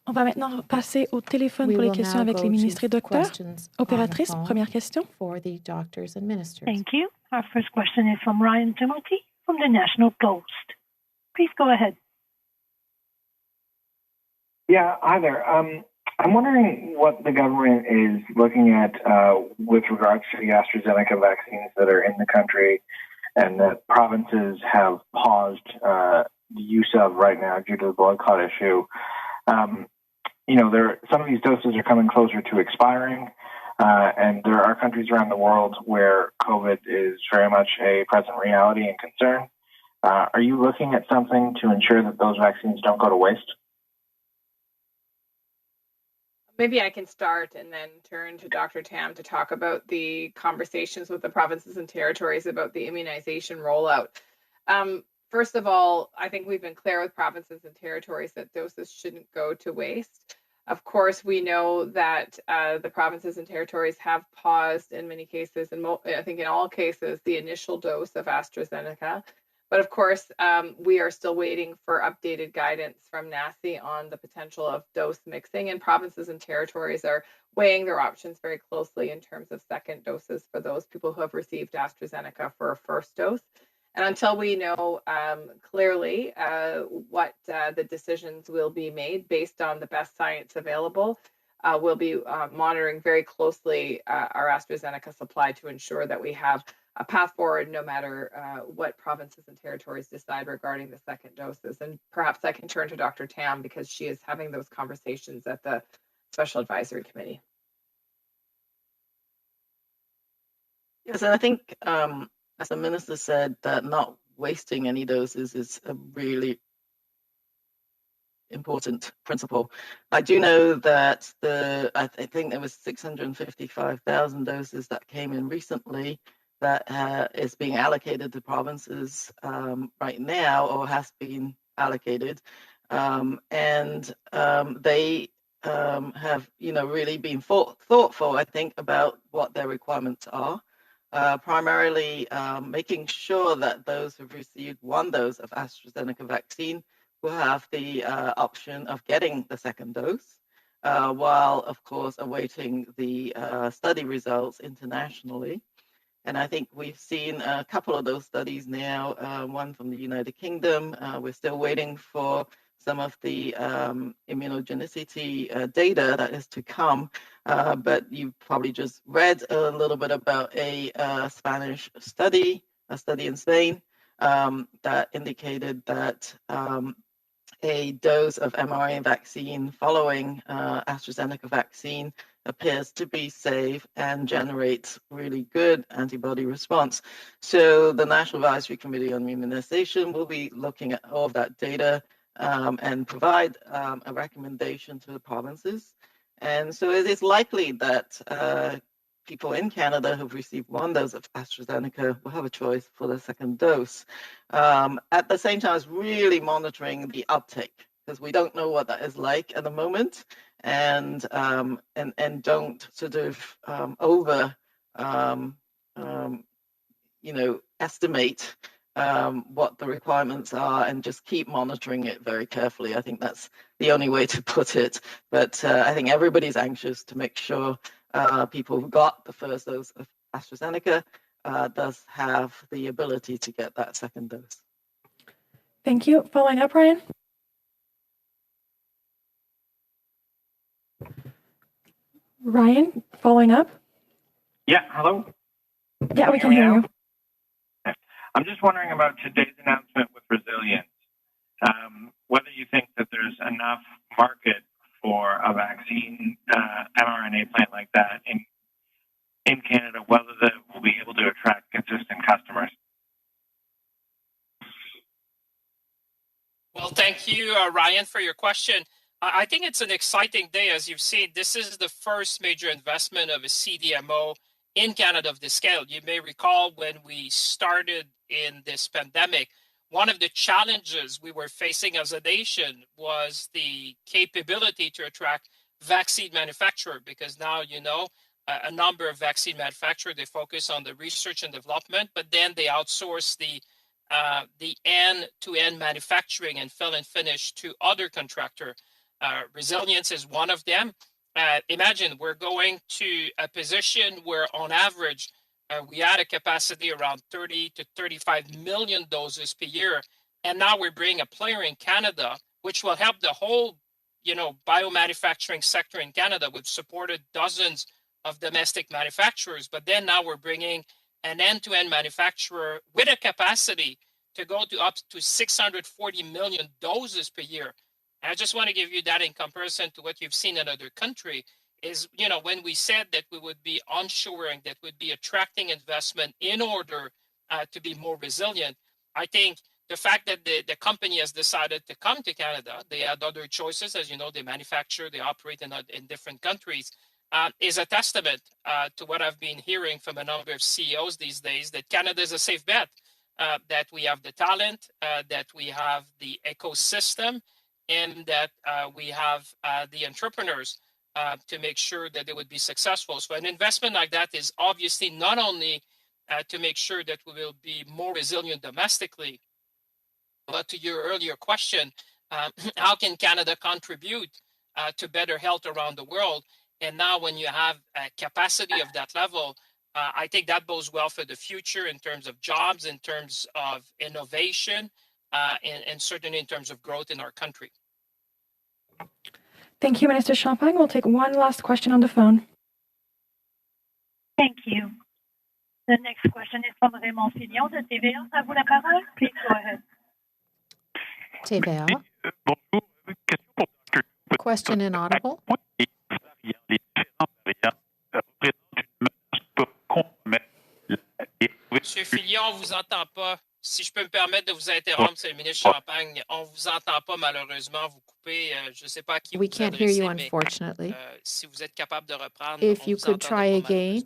On va maintenant passer au téléphone pour les questions avec les ministres et docteurs. Opératrice, première question. Thank you. Our first question is from Ryan Timothy from the National Post. Please go ahead. Yeah, hi there. I'm wondering what the government is looking at with regards to the AstraZeneca vaccines that are in the country and that provinces have paused the use of right now due to the boycott issue. Some of these doses are coming closer to expiring, and there are countries around the world where COVID is very much a present reality and concern. Are you looking at something to ensure that those vaccines don't go to waste? Maybe I can start and then turn to Dr. Tam to talk about the conversations with the provinces and territories about the immunization rollout. First of all, I think we've been clear with provinces and territories that doses shouldn't go to waste. Of course, we know that the provinces and territories have paused in many cases, and I think in all cases, the initial dose of AstraZeneca. But of course, we are still waiting for updated guidance from NACI on the potential of dose mixing, and provinces and territories are weighing their options very closely in terms of second doses for those people who have received AstraZeneca for a first dose. And until we know clearly what the decisions will be made based on the best science available, we'll be monitoring very closely our AstraZeneca supply to ensure that we have a path forward no matter what provinces and territories decide regarding the second doses. And perhaps I can turn to Dr. Tam because she is having those conversations at the Special Advisory Committee. Yes, and I think as the minister said, that not wasting any doses is a really important principle. I do know that I think there was 655,000 doses that came in recently that is being allocated to provinces right now, or has been allocated, and they have really been thoughtful, I think, about what their requirements are. Primarily making sure that those who've received one dose of AstraZeneca vaccine will have the option of getting the second dose, while, of course, awaiting the study results internationally. And I think we've seen a couple of those studies now, one from the United Kingdom. We're still waiting for some of the immunogenicity data that is to come. But you've probably just read a little bit about a Spanish study, a study in Spain, that indicated that a dose of mRNA vaccine following AstraZeneca vaccine appears to be safe and generates really good antibody response. So the National Advisory Committee on Immunization will be looking at all of that data and provide a recommendation to the provinces. And so it is likely that people in Canada who've received one dose of AstraZeneca will have a choice for the second dose. At the same time as really monitoring the uptake, because we don't know what that is like at the moment, and don't sort of estimate what the requirements are, and just keep monitoring it very carefully. I think that's the only way to put it. But I think everybody's anxious to make sure people who got the first dose of AstraZeneca does have the ability to get that second dose. Thank you. Following up, Ryan. Ryan, following up. Yeah, hello? Yeah, we can hear you. I'm just wondering about today's announcement with Resilience, whether you think that there's enough market for a vaccine mRNA plant like that in Canada, whether that will be able to attract consistent customers. Well, thank you, Ryan, for your question. I think it's an exciting day. As you've seen, this is the first major investment of a CDMO in Canada of this scale. You may recall when we started in this pandemic, one of the challenges we were facing as a nation was the capability to attract vaccine manufacturers, because now, you know, a number of vaccine manufacturers, they focus on the research and development, but then they outsource the end-to-end manufacturing and fill and finish to other contractors. Resilience is one of them. Imagine we're going to a position where on average, we had a capacity around 30 to 35 million doses per year. And now we're bringing a player in Canada, which will help the whole, biomanufacturing sector in Canada. We've supported dozens of domestic manufacturers, but then now we're bringing an end-to-end manufacturer with a capacity to go to up to 640 million doses per year. And I just want to give you that in comparison to what you've seen in other countries. Is, when we said that we would be onshoring, that would be attracting investment in order to be more resilient, I think the fact that the company has decided to come to Canada, they had other choices, as you know, they manufacture, they operate in different countries, is a testament to what I've been hearing from a number of CEOs these days, that Canada is a safe bet, that we have the talent, that we have the ecosystem, and that we have the entrepreneurs to make sure that they would be successful. So an investment like that is obviously not only to make sure that we will be more resilient domestically, but to your earlier question, how can Canada contribute to better health around the world? And now when you have a capacity of that level, I think that bodes well for the future in terms of jobs, in terms of innovation, and certainly in terms of growth in our country. Thank you, Minister Champagne. We'll take one last question on the phone. Thank you. The next question is from Raymond Fillon de TVA. À vous la parole. Please go ahead. TVA. Question inaudible. Monsieur Fillon, on ne vous entend pas. Si je peux me permettre de vous interrompre, c'est le ministre Champagne. On ne vous entend pas, malheureusement. Vous coupez. Je ne sais pas à qui We vous can't hear you, adressez, unfortunately. mais si vous êtes capable de reprendre, If you could try again.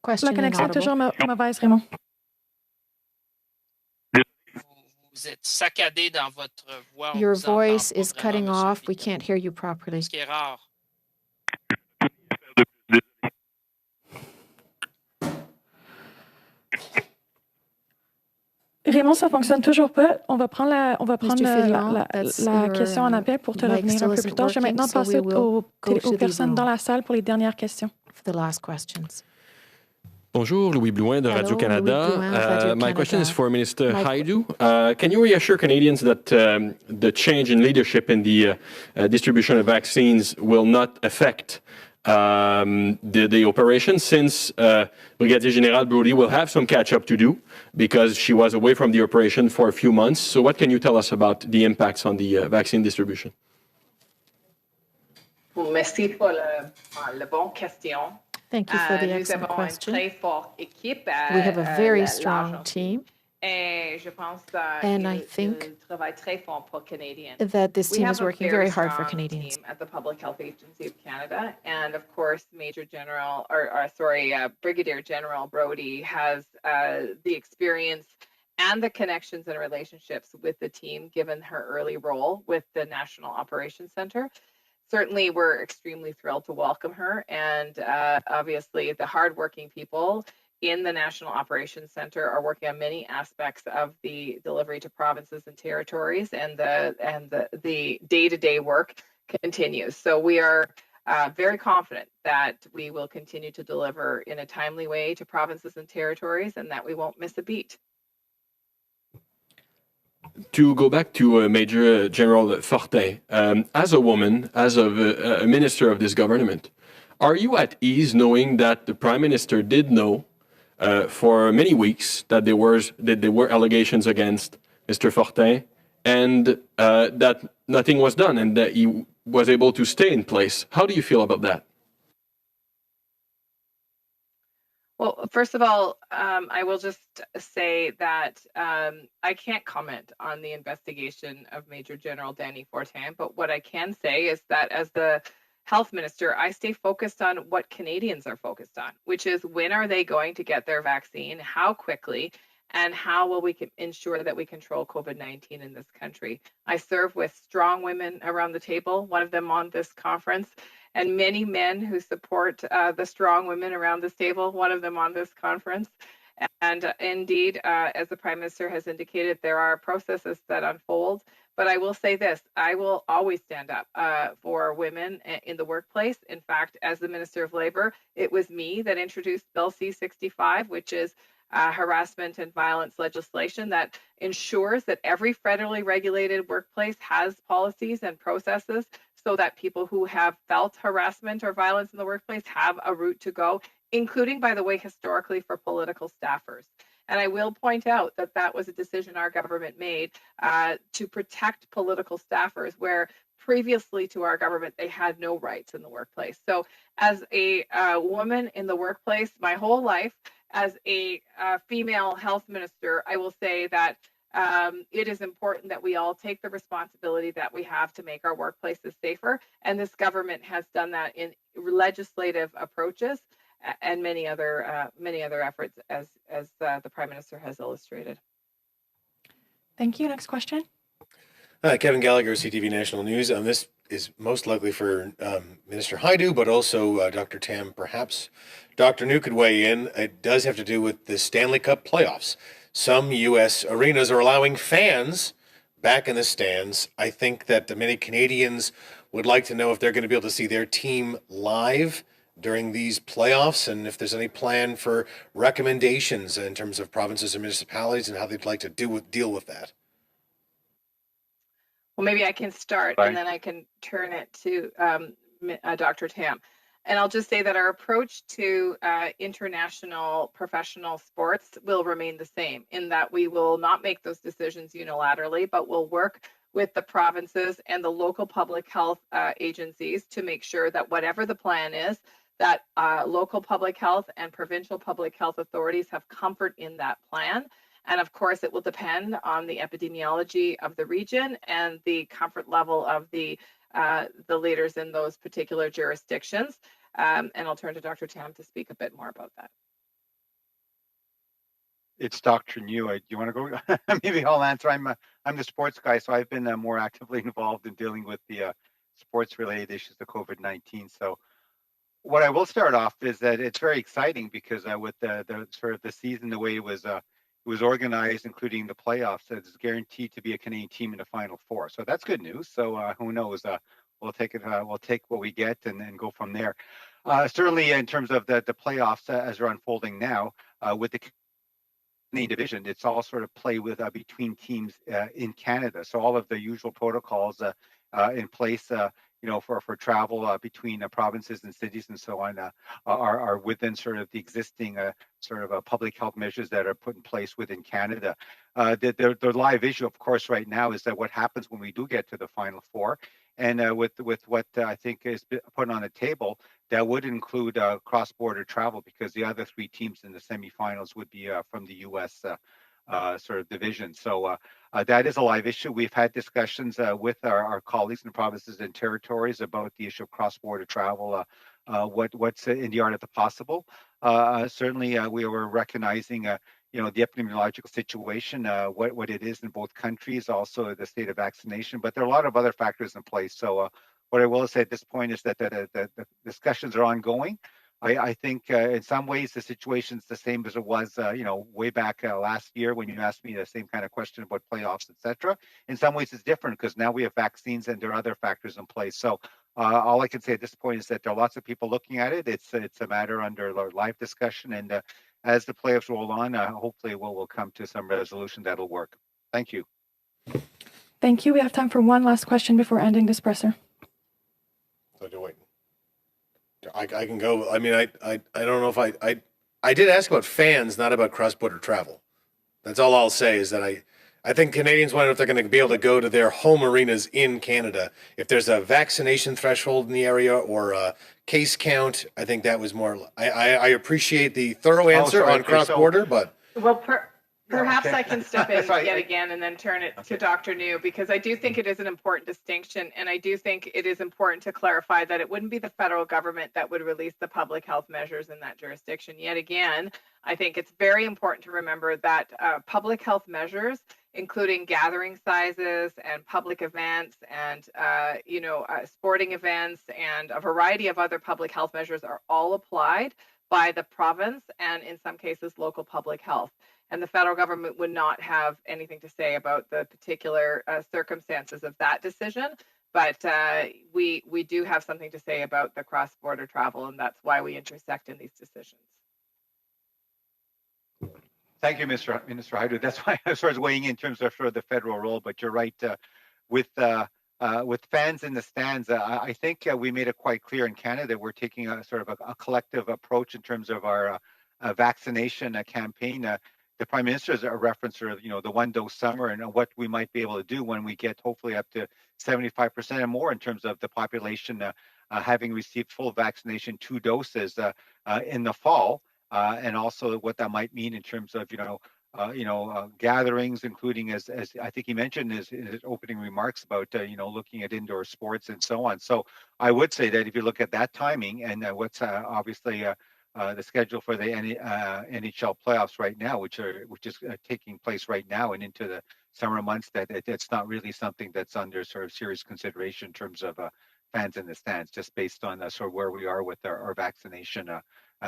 Question La connexion est toujours inaudible. mauvaise, Raymond. Vous êtes saccadé dans votre voix. Your voice is cutting off. We can't hear you properly. Ce qui est rare. Raymond, ça fonctionne toujours pas. On va prendre la question en appel pour te revenir un peu plus tard. Je vais maintenant passer aux personnes dans la salle pour les dernières questions. For the last questions. Bonjour, Louis Blouin de Radio-Canada. My question is for Minister Hajdu. Can you reassure Canadians that the change in leadership in the distribution of vaccines will not affect the operation, since Brigadier General Brody will have some catch-up to do because she was away from the operation for a few months. So what can you tell us about the impacts on the vaccine distribution? Merci pour la bonne question. Thank you for the excellent question. We have a very strong team, and I think that this team is working very hard for Canadians. Team at the Public Health Agency of Canada, and of course, Brigadier General Brody has the experience and the connections and relationships with the team, given her early role with the National Operations Center. Certainly, we're extremely thrilled to welcome her, and obviously the hardworking people in the National Operations Center are working on many aspects of the delivery to provinces and territories, and the day-to-day work continues. So we are very confident that we will continue to deliver in a timely way to provinces and territories, and that we won't miss a beat. To go back to Major General Fortin, as a woman, as a minister of this government, are you at ease knowing that the Prime Minister did know for many weeks that there were allegations against Mr. Fortin, and that nothing was done, and that he was able to stay in place? How do you feel about that? Well, first of all, I will just say that I can't comment on the investigation of Major General Danny Fortin, but what I can say is that as the health minister, I stay focused on what Canadians are focused on, which is when are they going to get their vaccine, how quickly, and how will we ensure that we control COVID-19 in this country. I serve with strong women around the table, one of them on this conference, and many men who support the strong women around this table, one of them on this conference. And indeed, as the Prime Minister has indicated, there are processes that unfold. But I will say this, I will always stand up for women in the workplace. In fact, as the Minister of Labour, it was me that introduced Bill C-65, which is harassment and violence legislation that ensures that every federally regulated workplace has policies and processes so that people who have felt harassment or violence in the workplace have a route to go, including, by the way, historically for political staffers. And I will point out that that was a decision our government made to protect political staffers, where previously to our government, they had no rights in the workplace. So as a woman in the workplace, my whole life, as a female health minister, I will say that it is important that we all take the responsibility that we have to make our workplaces safer. And this government has done that in legislative approaches and many other efforts, as the Prime Minister has illustrated. Thank you. Next question. Kevin Gallagher, CTV National News. This is most likely for Minister Hajdu, but also Dr. Tam, perhaps. Dr. Njoo could weigh in. It does have to do with the Stanley Cup playoffs. Some U.S. arenas are allowing fans back in the stands. I think that many Canadians would like to know if they're going to be able to see their team live during these playoffs, and if there's any plan for recommendations in terms of provinces and municipalities and how they'd like to deal with that. Well, maybe I can start, and then I can turn it to Dr. Tam. And I'll just say that our approach to international professional sports will remain the same, in that we will not make those decisions unilaterally, but we'll work with the provinces and the local public health agencies to make sure that whatever the plan is, that local public health and provincial public health authorities have comfort in that plan. And of course, it will depend on the epidemiology of the region and the comfort level of the leaders in those particular jurisdictions. And I'll turn to Dr. Tam to speak a bit more about that. It's Dr. Njoo. Do you want to go? Maybe I'll answer. I'm the sports guy, so I've been more actively involved in dealing with the sports-related issues of COVID-19. So what I will start off is that it's very exciting because with the sort of the season, the way it was organized, including the playoffs, it's guaranteed to be a Canadian team in the Final Four. So that's good news. So who knows? We'll take it. We'll take what we get and then go from there. Certainly in terms of the playoffs as they're unfolding now, with the Canadian division, it's all sort of play with between teams in Canada. So all of the usual protocols in place, for travel between provinces and cities and so on are within sort of the existing public health measures that are put in place within Canada. The live issue, of course, right now is that what happens when we do get to the Final Four, and with what I think is put on the table, that would include cross-border travel, because the other three teams in the semifinals would be from the U.S. Sort of division. So that is a live issue. We've had discussions with our colleagues in the provinces and territories about the issue of cross-border travel. What's in the art of the possible? Certainly, we were recognizing, the epidemiological situation, what it is in both countries, also the state of vaccination. But there are a lot of other factors in place. So what I will say at this point is that the discussions are ongoing. I think in some ways the situation's the same as it was, way back last year when you asked me the same kind of question about playoffs, etc. In some ways it's different because now we have vaccines and there are other factors in place. So all I can say at this point is that there are lots of people looking at it. It's a matter under live discussion, and as the playoffs roll on, hopefully we'll come to some resolution that'll work. Thank you. Thank you. We have time for one last question before ending this presser. So do wait. I can go. I mean, I don't know if I did ask about fans, not about cross-border travel. That's all I'll say is that I think Canadians want to know if they're going to be able to go to their home arenas in Canada. If there's a vaccination threshold in the area or a case count, I think that was more. I appreciate the thorough answer on cross-border, but Perhaps I can step in yet again and then turn it to Dr. Njoo, because I do think it is an important distinction, and I do think it is important to clarify that it wouldn't be the federal government that would release the public health measures in that jurisdiction. Yet again, I think it's very important to remember that public health measures, including gathering sizes and public events and sporting events and a variety of other public health measures, are all applied by the province and in some cases local public health. And the federal government would not have anything to say about the particular circumstances of that decision. But we do have something to say about the cross-border travel, and that's why we intersect in these decisions. Thank you, Minister Hajdu. That's why I was weighing in terms of the federal role. But you're right, with fans in the stands, I think we made it quite clear in Canada we're taking a sort of a collective approach in terms of our vaccination campaign. The Prime Minister is a reference to, the one-dose summer and what we might be able to do when we get hopefully up to 75% and more in terms of the population having received full vaccination, 2 doses in the fall, and also what that might mean in terms of, gatherings, including as I think he mentioned in his opening remarks about, looking at indoor sports and so on. So I would say that if you look at that timing and what's obviously the schedule for the NHL playoffs right now, which is taking place right now and into the summer months, that it's not really something that's under sort of serious consideration in terms of fans in the stands, just based on sort of where we are with our vaccination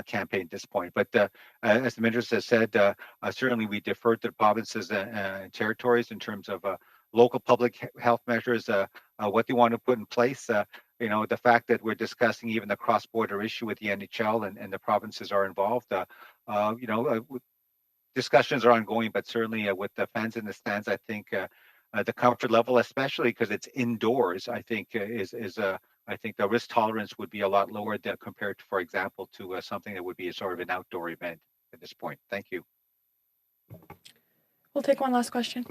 campaign at this point. But as the Minister has said, certainly we defer to the provinces and territories in terms of local public health measures, what they want to put in place. The fact that we're discussing even the cross-border issue with the NHL and the provinces are involved, discussions are ongoing, but certainly with the fans in the stands, I think the comfort level, especially because it's indoors, I think I think the risk tolerance would be a lot lower than compared, for example, to something that would be a sort of an outdoor event at this point. Thank you. We'll take one last question.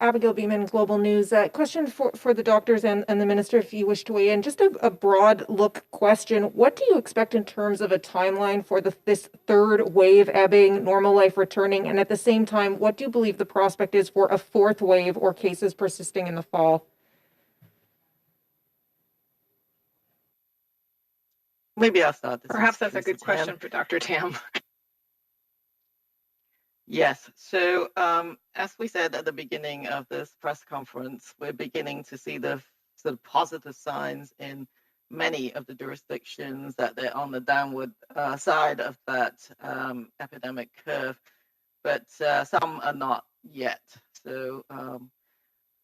Abigail Beeman, Global News. Question for the doctors and the Minister, if you wish to weigh in. Just a broad look question. What do you expect in terms of a timeline for this third wave ebbing, normal life returning? And at the same time, what do you believe the prospect is for a fourth wave or cases persisting in the fall? Maybe I'll start. Perhaps that's a good question for Dr. Tam. Yes. So as we said at the beginning of this press conference, we're beginning to see the sort of positive signs in many of the jurisdictions that they're on the downward side of that epidemic curve, but some are not yet. So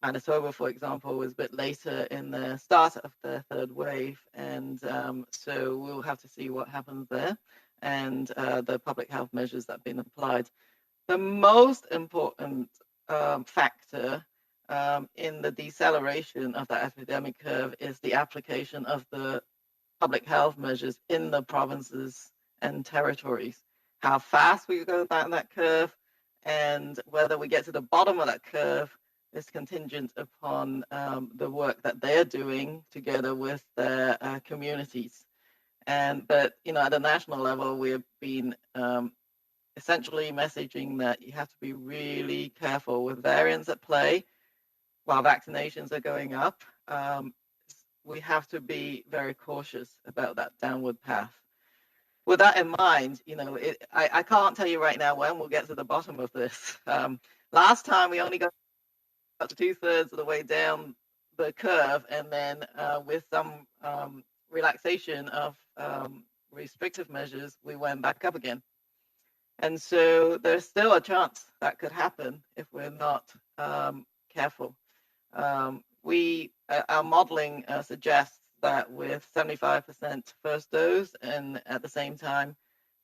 Manitoba, for example, was a bit later in the start of the third wave, and so we'll have to see what happens there and the public health measures that have been applied. The most important factor in the deceleration of the epidemic curve is the application of the public health measures in the provinces and territories. How fast we go down that curve and whether we get to the bottom of that curve is contingent upon the work that they're doing together with their communities. But at the national level, we have been essentially messaging that you have to be really careful with variants at play while vaccinations are going up. We have to be very cautious about that downward path. With that in mind, I can't tell you right now when we'll get to the bottom of this. Last time we only got to 2/3 of the way down the curve, and then with some relaxation of restrictive measures, we went back up again. And so there's still a chance that could happen if we're not careful. Our modeling suggests that with 75% first dose and at the same time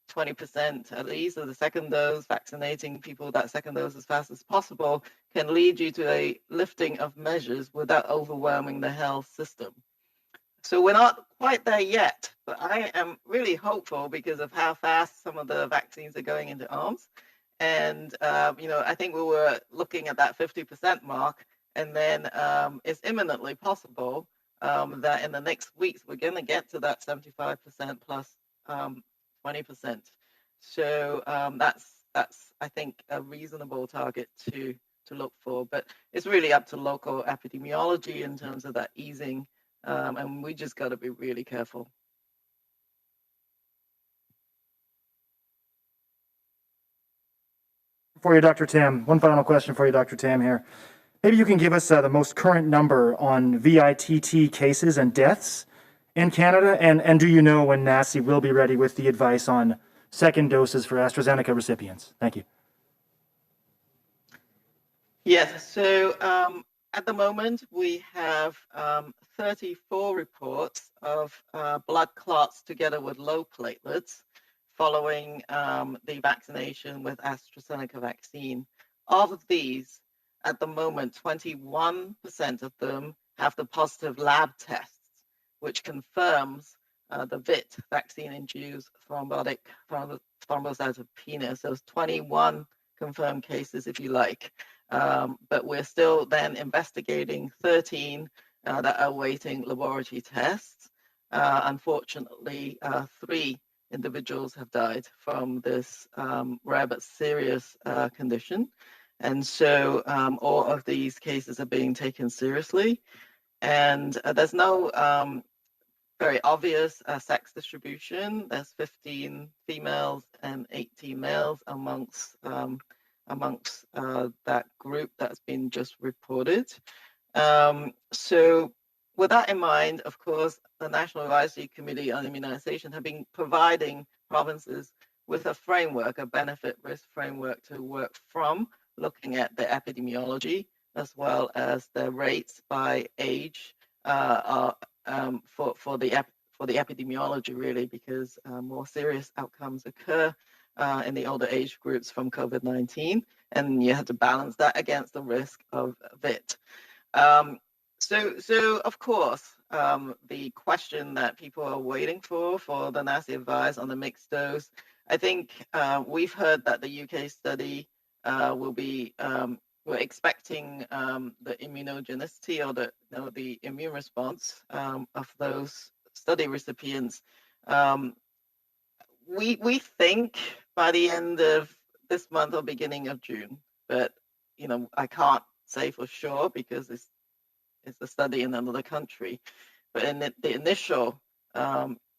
20% at least of the second dose, vaccinating people that second dose as fast as possible can lead you to a lifting of measures without overwhelming the health system. So we're not quite there yet, but I am really hopeful because of how fast some of the vaccines are going into arms. And, I think we were looking at that 50% mark, and then it's imminently possible that in the next weeks, we're going to get to that 75% plus 20%. So that's I think, a reasonable target to look for. But it's really up to local epidemiology in terms of that easing. And we just got to be really careful. For you, Dr. Tam. One final question for you, Dr. Tam, here. Maybe you can give us the most current number on VITT cases and deaths in Canada, and do you know when NACI will be ready with the advice on second doses for AstraZeneca recipients? Thank you. Yes, so at the moment we have 34 reports of blood clots together with low platelets following the vaccination with AstraZeneca vaccine. Of these, at the moment, 21% of them have the positive lab tests, which confirms the VITT, vaccine-induced thrombotic thrombocytopenia. So it's 21 confirmed cases, if you like. But we're still then investigating 13 that are awaiting laboratory tests. Unfortunately, 3 individuals have died from this rare but serious condition. And so all of these cases are being taken seriously. And there's no very obvious sex distribution. There's 15 females and 18 males amongst that group that's been just reported. So with that in mind, of course, the National Advisory Committee on Immunization have been providing provinces with a framework, a benefit-risk framework to work from, looking at the epidemiology as well as the rates by age for the epidemiology, really, because more serious outcomes occur in the older age groups from COVID-19, and you have to balance that against the risk of VITT. So of course, the question that people are waiting for the NACI advice on the mixed dose, I think we've heard that the UK study will be, we're expecting the immunogenicity or the immune response of those study recipients. We think by the end of this month or beginning of June, but I can't say for sure because it's a study in another country. But in the initial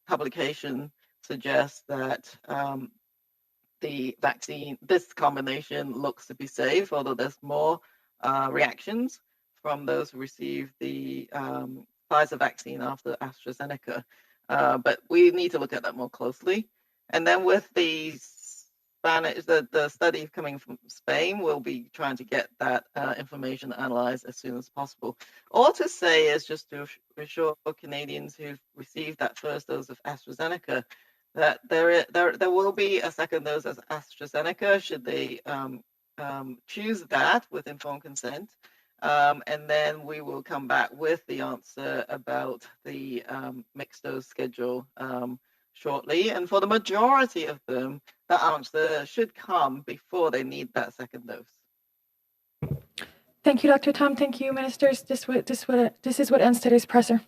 publication suggests that the vaccine, this combination looks to be safe, although there's more reactions from those who received the Pfizer vaccine after AstraZeneca. But we need to look at that more closely. And then with the the study coming from Spain will be trying to get that information analyzed as soon as possible. All to say is just to reassure Canadians who've received that first dose of AstraZeneca that there will be a second dose of AstraZeneca should they choose that with informed consent. And then we will come back with the answer about the mixed dose schedule shortly. And for the majority of them, the answer should come before they need that second dose. Thank you, Dr. Tam. Thank you, ministers. This is what ends today's presser.